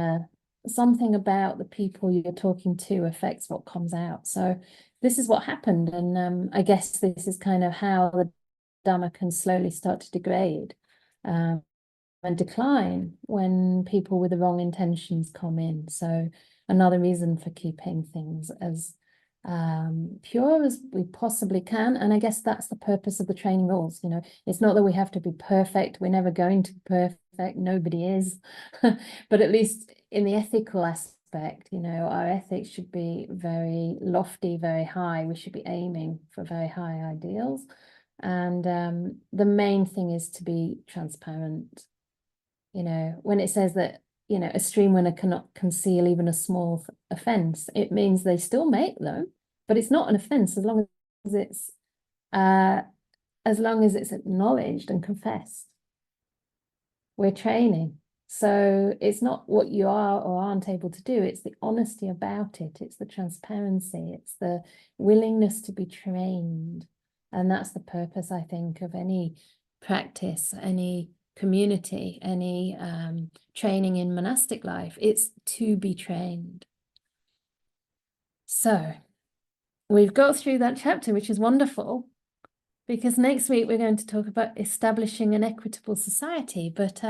something about the people you're talking to affects what comes out. So this is what happened. And I guess this is kind of how the Dhamma can slowly start to degrade and decline when people with the wrong intentions come in. So another reason for keeping things as pure as we possibly can. And I guess that's the purpose of the training rules. You know, it's not that we have to be perfect. We're never going to be perfect. Nobody is. But at least in the ethical aspect, you know, our ethics should be very lofty, very high. We should be aiming for very high ideals. And the main thing is to be transparent. You know, when it says that, you know, a stream winner cannot conceal even a small offense, it means they still make them, but it's not an offense as long as it's acknowledged and confessed. We're training. So it's not what you are or aren't able to do, it's the honesty about it, it's the transparency, it's the willingness to be trained. And that's the purpose, I think, of any practice, any community, any training in monastic life. It's to be trained. So we've got through that chapter, which is wonderful, because next week we're going to talk about establishing an equitable society. But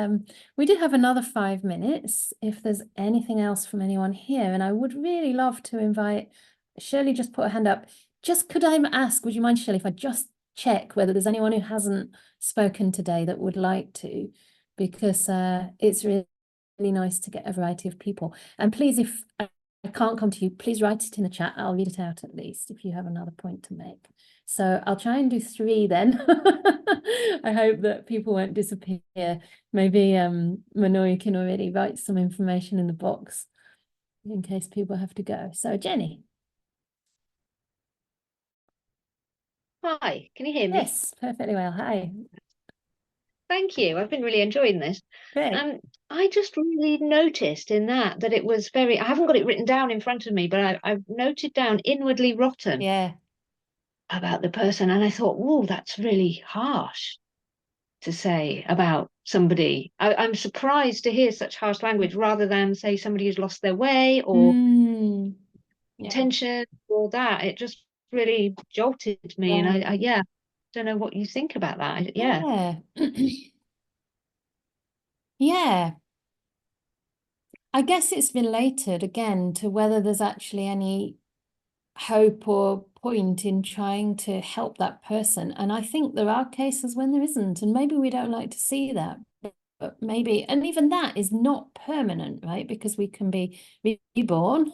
we do have another 5 minutes if there's anything else from anyone here. And I would really love to invite Shirley. Just put her hand up. Just could I ask, would you mind, Shirley, if I just check whether there's anyone who hasn't spoken today that would like to, because it's really nice to get a variety of people. And please, if I can't come to you, please write it in the chat. I'll read it out at least if you have another point to make. So I'll try and do 3 then. I hope that people won't disappear. Maybe Manoy can already write some information in the box in case people have to go. So Jenny. Hi, can you hear me? Yes, perfectly well. Hi. Thank you. I've been really enjoying this. Great. I just really noticed in that it was very, I haven't got it written down in front of me, but I've noted down inwardly rotten about the person. And I thought, whoa, that's really harsh to say about somebody. I'm surprised to hear such harsh language rather than say somebody who's lost their way or intention or that. It just really jolted me. And I don't know what you think about that. Yeah. I guess it's related again to whether there's actually any hope or point in trying to help that person. And I think there are cases when there isn't, and maybe we don't like to see that, but maybe, and even that is not permanent, right? Because we can be reborn.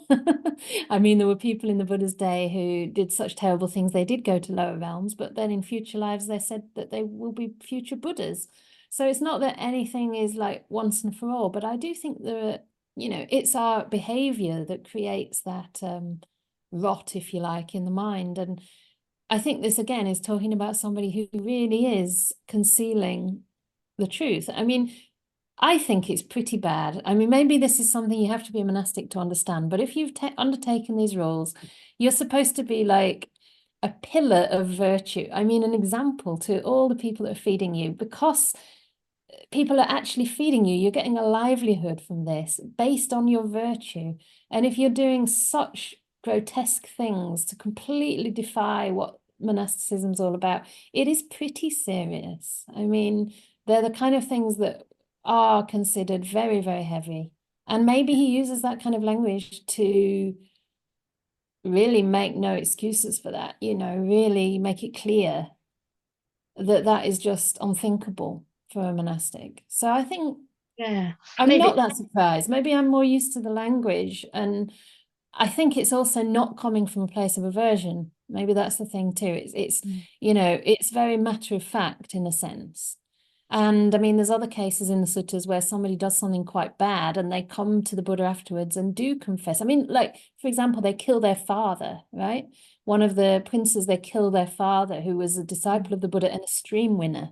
I mean, there were people in the Buddha's day who did such terrible things, they did go to lower realms, but then in future lives, they said that they will be future Buddhas. So it's not that anything is like once and for all, but I do think there are, you know, it's our behavior that creates that rot, if you like, in the mind. And I think this again is talking about somebody who really is concealing the truth. I mean, I think it's pretty bad. I mean, maybe this is something you have to be a monastic to understand, but if you've undertaken these roles, you're supposed to be like a pillar of virtue. I mean, an example to all the people that are feeding you, because people are actually feeding you. You're getting a livelihood from this based on your virtue. And if you're doing such grotesque things to completely defy what monasticism's all about, it is pretty serious. I mean, they're the kind of things that are considered very, very heavy. And maybe he uses that kind of language to really make no excuses for that, you know, really make it clear that that is just unthinkable for a monastic. So I think, I'm not that surprised. Maybe I'm more used to the language, and I think it's also not coming from a place of aversion. Maybe that's the thing too. It's you know, it's very matter of fact in a sense. And I mean, there's other cases in the suttas where somebody does something quite bad and they come to the Buddha afterwards and do confess. I mean, like, for example, they kill their father, right? One of the princes, they kill their father, who was a disciple of the Buddha and a stream winner.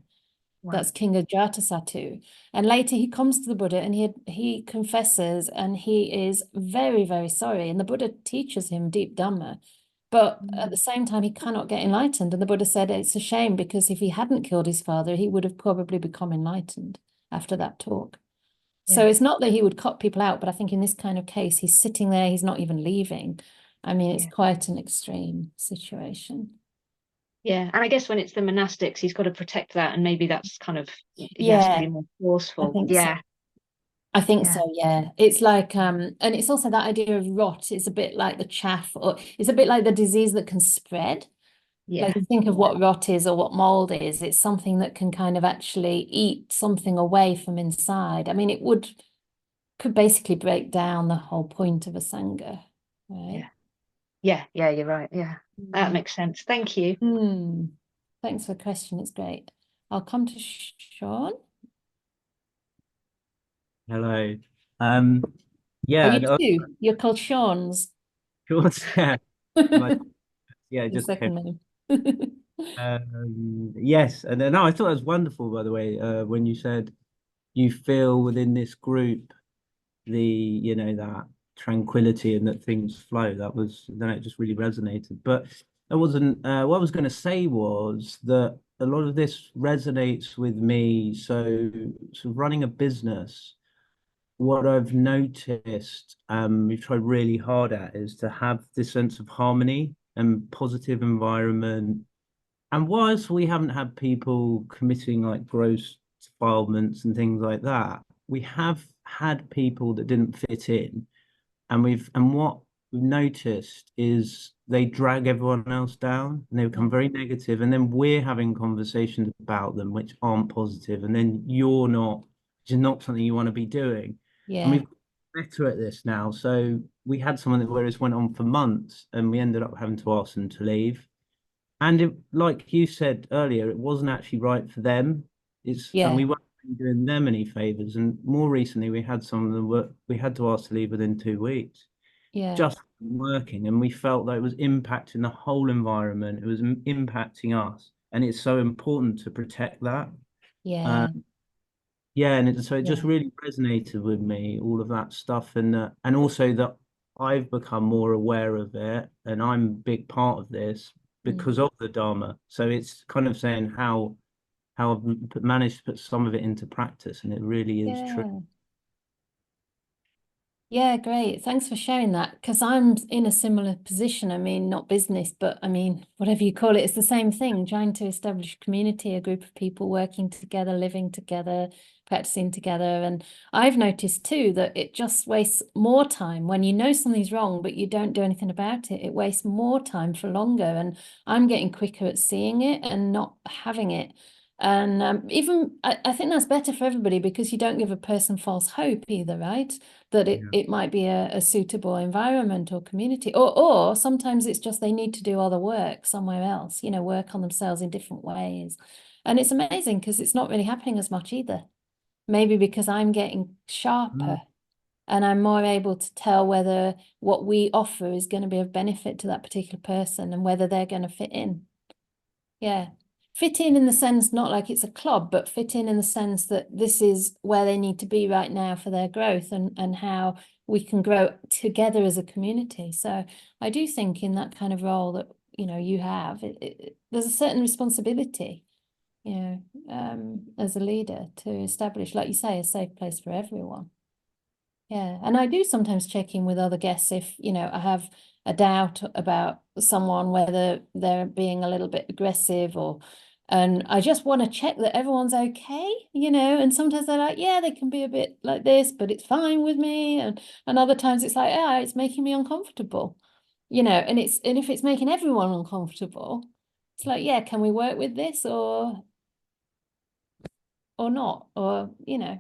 That's King Ajatasattu. And later he comes to the Buddha and he confesses and he is very, very sorry. And the Buddha teaches him deep Dhamma. But at the same time, he cannot get enlightened. And the Buddha said it's a shame because if he hadn't killed his father, he would have probably become enlightened after that talk. So it's not that he would cut people out, but I think in this kind of case, he's sitting there, he's not even leaving. I mean, it's quite an extreme situation. Yeah, and I guess when it's the monastics, he's got to protect that, and maybe that's kind of, he has to be more forceful. I think so. I think Yeah. so, yeah. It's like, and it's also that idea of rot. It's a bit like the chaff, or it's a bit like the disease that can spread. Yeah. Like, think of what rot is or what mold is. It's something that can kind of actually eat something away from inside. I mean, could basically break down the whole point of a sangha, right? Yeah, you're right. Yeah, that makes sense. Thank you. Thanks for the question. It's great. I'll come to Sean. Hello. Oh, Yeah, you too. You're called Sean's. sure. Yeah, Your just came. second name. Yes, and no, I thought it was wonderful, by the way, when you said you feel within this group that tranquility and that things flow. Then it just really resonated. But that wasn't what I was going to say was that a lot of this resonates with me. So running a business, what I've noticed, we've tried really hard at, is to have this sense of harmony and positive environment. And whilst we haven't had people committing like gross defilements and things like that, we have had people that didn't fit in. And what we've noticed is they drag everyone else down and they become very negative, and then we're having conversations about them which aren't positive, and then which is not something you want to be doing. And we've got better at this now. So we had someone that where this went on for months, and we ended up having to ask them to leave. And like you said earlier, it wasn't actually right for them. And we weren't doing them any favors. And more recently, we had some of them we had to ask to leave within 2 weeks. Just working, and we felt that it was impacting the whole environment. It was impacting us, and it's so important to protect that. So it just really resonated with me, all of that stuff, and also that I've become more aware of it, and I'm a big part of this because of the Dharma. So it's kind of saying how I've managed to put some of it into practice, and it really is true. Yeah, great. Thanks for sharing that, because I'm in a similar position. I mean, not business, but I mean, whatever you call it, it's the same thing, trying to establish community, a group of people working together, living together, practicing together. And I've noticed too that it just wastes more time when you know something's wrong, but you don't do anything about it. It wastes more time for longer. And I'm getting quicker at seeing it and not having it. And I think that's better for everybody, because you don't give a person false hope either, right? That it might be a suitable environment or community, or sometimes it's just they need to do other work somewhere else, work on themselves in different ways. And it's amazing because it's not really happening as much either. Maybe because I'm getting sharper and I'm more able to tell whether what we offer is going to be of benefit to that particular person and whether they're going to fit in. Yeah. Fit in the sense, not like it's a club, but fit in the sense that this is where they need to be right now for their growth, and how we can grow together as a community. So I do think in that kind of role that, you have, there's a certain responsibility, as a leader to establish, like you say, a safe place for everyone. Yeah. And I do sometimes check in with other guests if, I have a doubt about someone, whether they're being a little bit aggressive, and I just want to check that everyone's okay, and sometimes they're like, yeah, they can be a bit like this, but it's fine with me. And other times it's like, yeah, it's making me uncomfortable, and if it's making everyone uncomfortable, it's like, yeah, can we work with this or not? Or, yeah.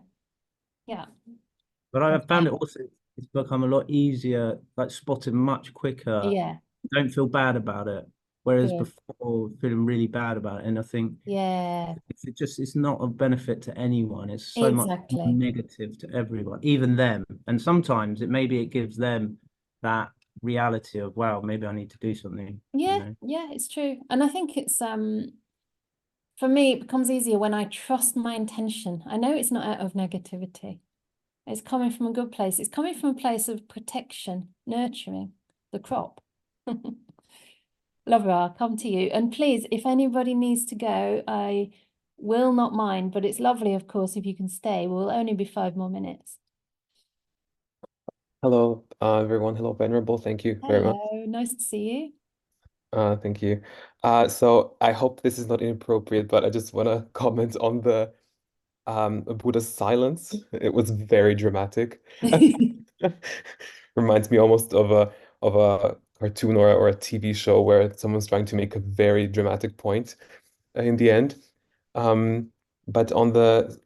But I have found it also, it's become a lot easier, like spotting much quicker. Yeah. Don't feel bad about it. Whereas before, feeling really bad about it. And I think it's not of benefit to anyone. It's so much negative to everyone, even them. And sometimes it gives them that reality of, wow, maybe I need to do something. Yeah, it's true. And I think it's for me, it becomes easier when I trust my intention. I know it's not out of negativity. It's coming from a good place. It's coming from a place of protection, nurturing the crop. Lover, I'll come to you. And please, if anybody needs to go, I will not mind, but it's lovely, of course, if you can stay. We'll only be 5 more minutes. Hello, everyone. Hello, Venerable. Thank you very much. Hello, nice to see you. Thank you. So I hope this is not inappropriate, but I just want to comment on the a Buddha's silence. It was very dramatic. Reminds me almost of a cartoon or a TV show where someone's trying to make a very dramatic point in the end. But on the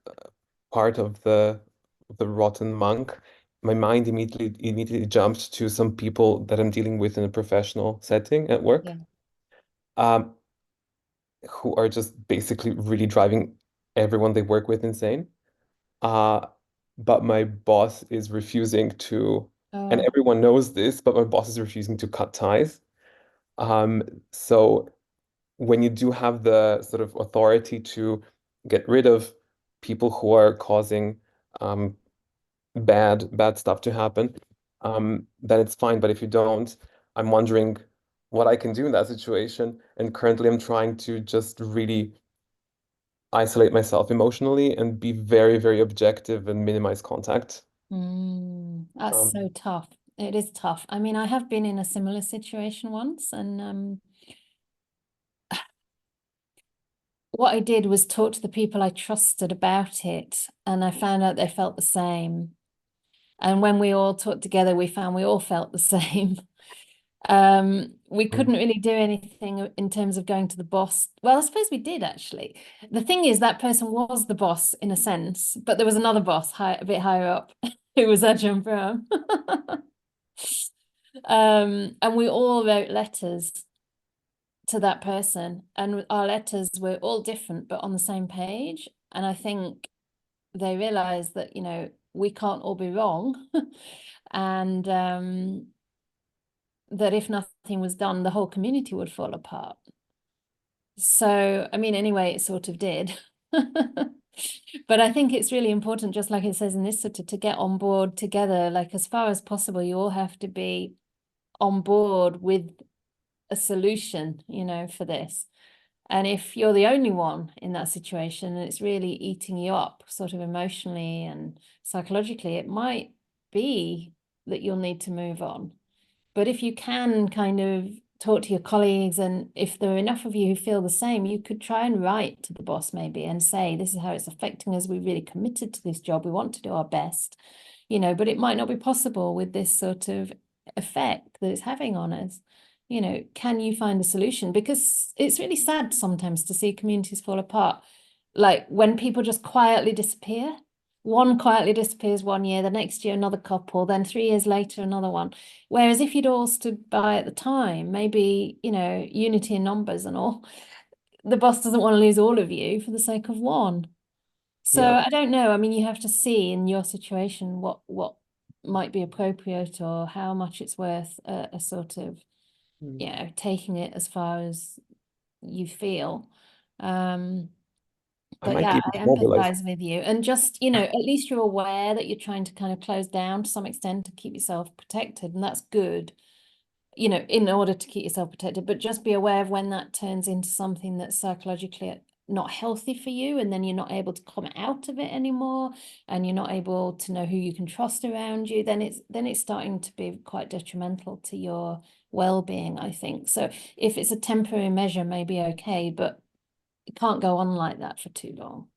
part of the rotten monk, my mind immediately jumped to some people that I'm dealing with in a professional setting at work. Yeah. Who are just basically really driving everyone they work with insane. But my boss is refusing to, and everyone knows this, but my boss is refusing to cut ties. So when you do have the sort of authority to get rid of people who are causing bad stuff to happen, then it's fine. But if you don't, I'm wondering what I can do in that situation. And currently I'm trying to just really isolate myself emotionally and be very, very objective and minimize contact. That's so tough. It is tough. I mean, I have been in a similar situation once, and what I did was talk to the people I trusted about it, and I found out they felt the same. And when we all talked together, we found we all felt the same. We couldn't really do anything in terms of going to the boss. Well, I suppose we did actually. The thing is, that person was the boss in a sense, but there was another boss a bit higher up who was Ajahn Brahm. And we all wrote letters to that person, and our letters were all different but on the same page. And I think they realized that, you know, we can't all be wrong. And that if nothing was done, the whole community would fall apart. So, I mean, anyway, it sort of did. But I think it's really important, just like it says in this sutta, to get on board together. Like, as far as possible, you all have to be on board with a solution, you know, for this. And if you're the only one in that situation and it's really eating you up sort of emotionally and psychologically, it might be that you'll need to move on. But if you can kind of talk to your colleagues, and if there are enough of you who feel the same, you could try and write to the boss maybe and say, this is how it's affecting us. We're really committed to this job. We want to do our best, you know, but it might not be possible with this sort of effect that it's having on us. You know, can you find a solution? Because it's really sad sometimes to see communities fall apart. Like when people just quietly disappear. One quietly disappears 1 year, the next year another couple, then 3 years later another one. Whereas if you'd all stood by at the time, maybe, you know, unity in numbers and all, the boss doesn't want to lose all of you for the sake of one. So Yeah. I don't know. I mean, you have to see in your situation what might be appropriate or how much it's worth a sort of, you know, taking it as far as you feel. But might yeah, be I mobilized. empathize with you. And just, you know, at least you're aware that you're trying to kind of close down to some extent to keep yourself protected. And that's good, you know, in order to keep yourself protected. But just be aware of when that turns into something that's psychologically not healthy for you. And then you're not able to come out of it anymore. And you're not able to know who you can trust around you. Then it's starting to be quite detrimental to your well-being, I think. So if it's a temporary measure, maybe okay. But it can't go on like that for too long.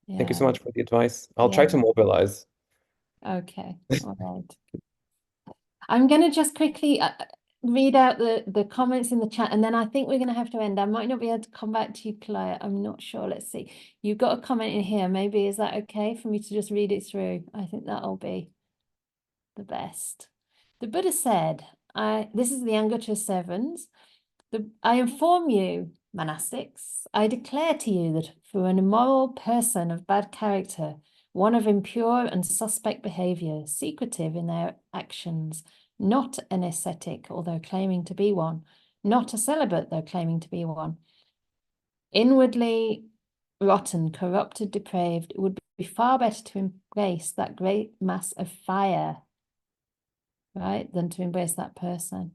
Thank you so much for the advice. I'll Yeah. try to mobilize. Okay, all right. I'm going to just quickly read out the comments in the chat, and then I think we're going to have to end. I might not be able to come back to you, Claire. I'm not sure. Let's see. You've got a comment in here. Maybe is that okay for me to just read it through? I think that'll be the best. The Buddha said, this is the Anguttara Sevens. I inform you, monastics, I declare to you that for an immoral person of bad character, one of impure and suspect behavior, secretive in their actions, not an ascetic, although claiming to be one, not a celibate, though claiming to be one, inwardly rotten, corrupted, depraved, it would be far better to embrace that great mass of fire, right, than to embrace that person.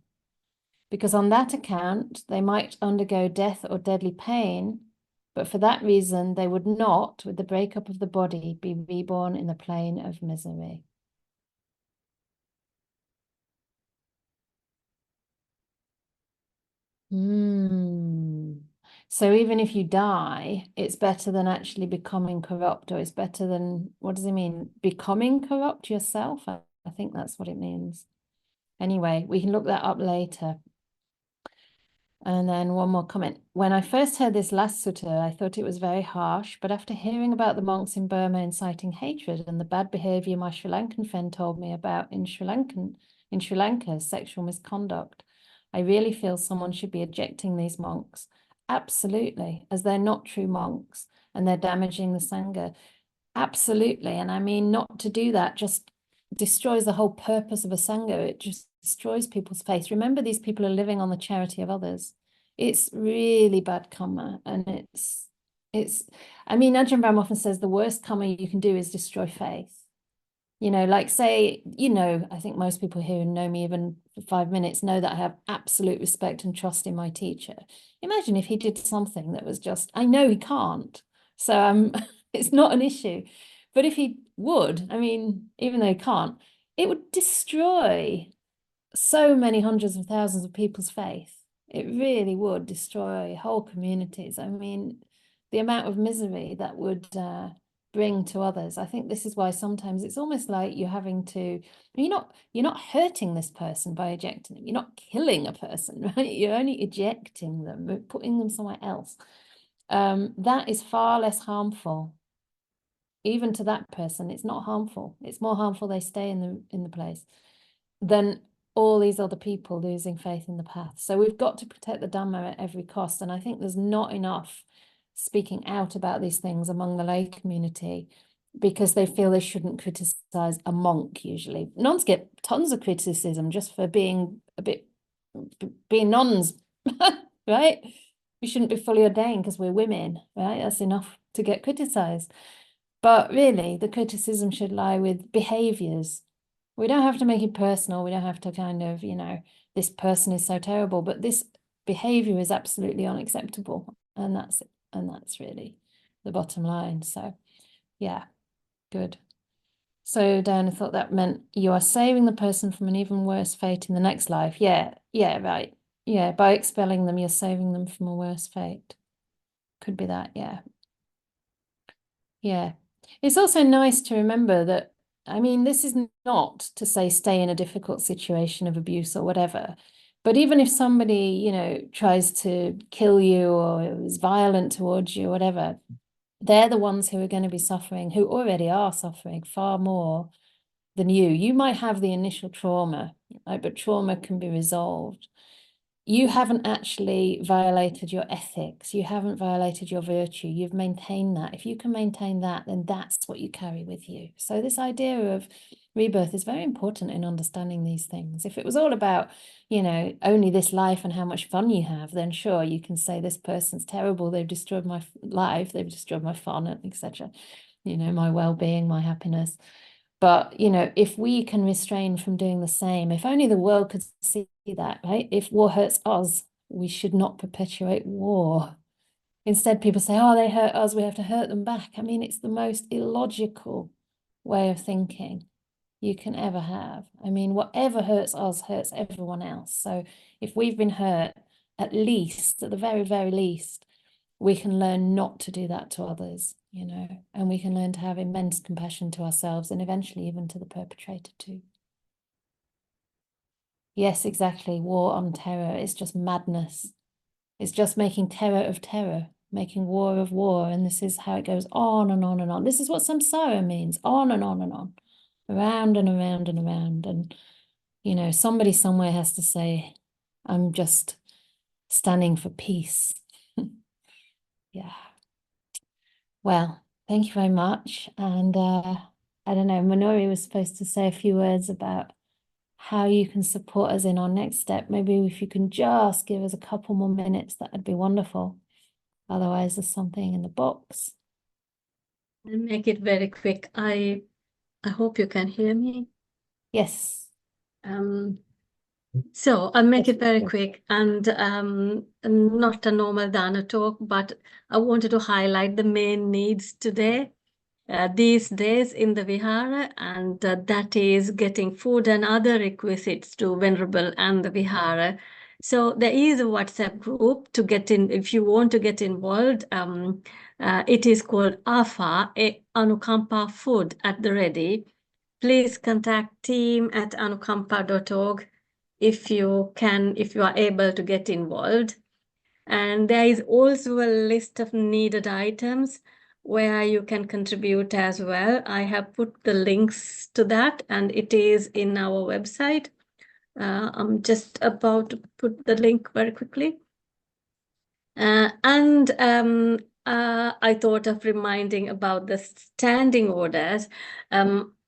Because on that account, they might undergo death or deadly pain, but for that reason, they would not, with the breakup of the body, be reborn in the plane of misery. So even if you die, it's better than actually becoming corrupt, or it's better than, what does it mean? Becoming corrupt yourself? I think that's what it means. Anyway, we can look that up later. And then one more comment. When I first heard this last sutta, I thought it was very harsh, but after hearing about the monks in Burma inciting hatred and the bad behavior my Sri Lankan friend told me about in Sri Lanka, sexual misconduct, I really feel someone should be ejecting these monks. Absolutely, as they're not true monks and they're damaging the Sangha. Absolutely. And I mean, not to do that just destroys the whole purpose of a Sangha. It just destroys people's faith. Remember, these people are living on the charity of others. It's really bad karma. And I mean, Ajahn Brahm often says the worst karma you can do is destroy faith. You know, like say, you know, I think most people here who know me even for 5 minutes know that I have absolute respect and trust in my teacher. Imagine if he did something that was just, I know he can't. So it's not an issue. But if he would, I mean, even though he can't, it would destroy so many hundreds of thousands of people's faith. It really would destroy whole communities. I mean, the amount of misery that would bring to others. I think this is why sometimes it's almost like you're having to, you're not hurting this person by ejecting them. You're not killing a person, right? You're only ejecting them, putting them somewhere else. That is far less harmful. Even to that person, it's not harmful. It's more harmful they stay in the place than all these other people losing faith in the path. So we've got to protect the Dhamma at every cost. And I think there's not enough speaking out about these things among the lay community because they feel they shouldn't criticize a monk usually. Nuns get tons of criticism just for being nuns, right? We shouldn't be fully ordained because we're women, right? That's enough to get criticized. But really, the criticism should lie with behaviors. We don't have to make it personal. We don't have to kind of, you know, this person is so terrible, but this behavior is absolutely unacceptable. And that's it. And that's really the bottom line. So, yeah, good. So, Dan, I thought that meant you are saving the person from an even worse fate in the next life. Yeah, right. Yeah, by expelling them, you're saving them from a worse fate. Could be that, yeah. Yeah. It's also nice to remember that, I mean, this is not to say stay in a difficult situation of abuse or whatever. But even if somebody, you know, tries to kill you or is violent towards you or whatever, they're the ones who are going to be suffering, who already are suffering far more than you. You might have the initial trauma, right? But trauma can be resolved. You haven't actually violated your ethics. You haven't violated your virtue. You've maintained that. If you can maintain that, then that's what you carry with you. So this idea of rebirth is very important in understanding these things. If it was all about, you know, only this life and how much fun you have, then sure, you can say this person's terrible. They've destroyed my life. They've destroyed my fun, etc. You know, my well-being, my happiness. But, you know, if we can restrain from doing the same, if only the world could see that, right? If war hurts us, we should not perpetuate war. Instead, people say, oh, they hurt us, we have to hurt them back. I mean, it's the most illogical way of thinking you can ever have. I mean, whatever hurts us hurts everyone else. So if we've been hurt, at least, at the very, very least, we can learn not to do that to others, you know, and we can learn to have immense compassion to ourselves and eventually even to the perpetrator too. Yes, exactly. War on terror is just madness. It's just making terror of terror, making war of war. And this is how it goes on and on and on. This is what samsara means, on and on and on, around and around and around. And, you know, somebody somewhere has to say, I'm just standing for peace. Yeah. Well, thank you very much. And I don't know, Minori was supposed to say a few words about how you can support us in our next step. Maybe if you can just give us a couple more minutes, that would be wonderful. Otherwise, there's something in the box. I'll make it very quick. I hope you can hear me. Yes. So I'll make it very quick and not a normal Dana talk, but I wanted to highlight the main needs today, these days in the Vihara, and that is getting food and other requisites to Venerable and the Vihara So there is a WhatsApp group to get in if you want to get involved. It is called AFA, Anukampa Food at the Ready. Please contact team@anukampa.org if you are able to get involved. And there is also a list of needed items where you can contribute as well. I have put the links to that, and it is in our website. I'm just about to put the link very quickly. I thought of reminding about the standing orders.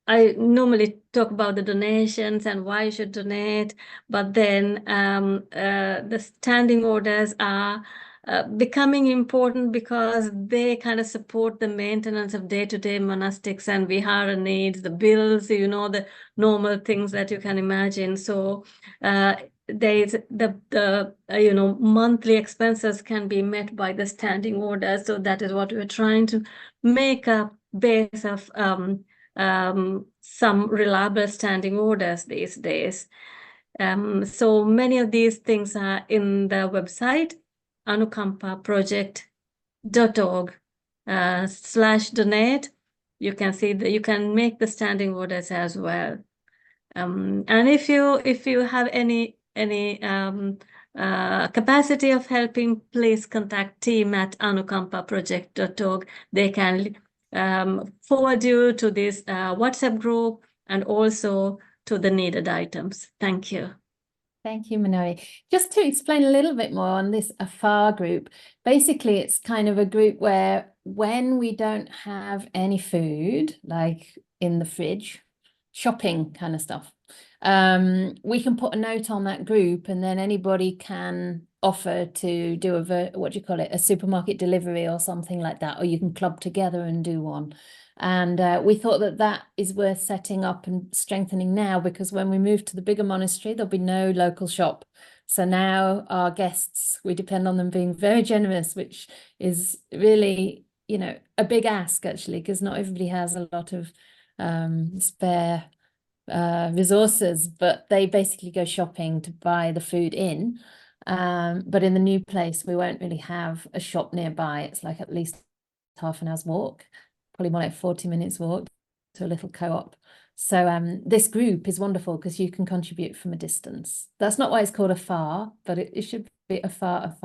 I normally talk about the donations and why you should donate, but then the standing orders are becoming important because they kind of support the maintenance of day-to-day monastics and vihara needs, the bills, you know, the normal things that you can imagine. So there's the monthly expenses can be met by the standing orders. So that is what we're trying to make a base of some reliable standing orders these days. So many of these things are in the website, anukampaproject.org/donate. You can see that you can make the standing orders as well. And if you have any capacity of helping, please contact team@anukampaproject.org. They can forward you to this WhatsApp group and also to the needed items. Thank you. Thank you, Manori. Just to explain a little bit more on this AFAR group, basically it's kind of a group where when we don't have any food, like in the fridge, shopping kind of stuff, we can put a note on that group and then anybody can offer to do a supermarket delivery or something like that, or you can club together and do one. And we thought that is worth setting up and strengthening now, because when we move to the bigger monastery, there'll be no local shop. So now our guests, we depend on them being very generous, which is really, you know, a big ask actually, because not everybody has a lot of spare resources, but they basically go shopping to buy the food in. But in the new place, we won't really have a shop nearby. It's like at least half an hour's walk, probably more like 40 minutes walk to a little co-op. So this group is wonderful because you can contribute from a distance. That's not why it's called AFAR, but it should be AFAR.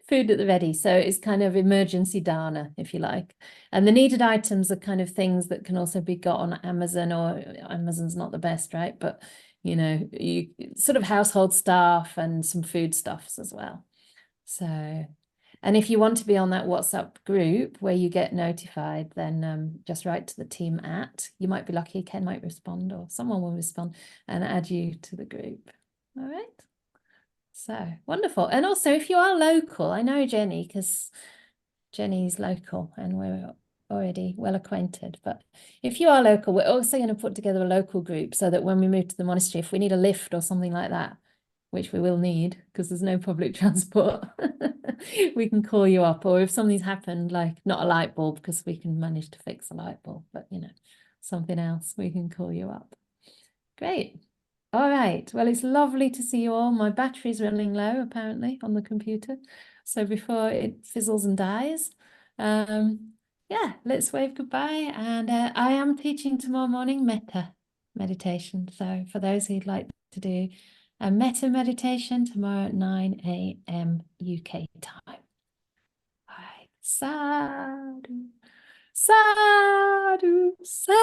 Food at the ready. So it's kind of emergency dana, if you like. And the needed items are kind of things that can also be got on Amazon, or Amazon's not the best, right? But, you know, you sort of household stuff and some food stuffs as well. So, and if you want to be on that WhatsApp group where you get notified, then just write to the team you might be lucky, Ken might respond or someone will respond and add you to the group. All right. So wonderful. And also if you are local, I know Jenny, because Jenny's local and we're already well acquainted, but if you are local, we're also going to put together a local group so that when we move to the monastery, if we need a lift or something like that, which we will need because there's no public transport, we can call you up. Or if something's happened, like not a light bulb, because we can manage to fix a light bulb, but you know, something else, we can call you up. Great. All right. Well, it's lovely to see you all. My battery's running low, apparently, on the computer. So before it fizzles and dies, yeah, let's wave goodbye. And I am teaching tomorrow morning metta meditation. So for those who'd like to do a metta meditation tomorrow at 9 a.m. UK time. All right. Sadhu, sadhu, sadhu.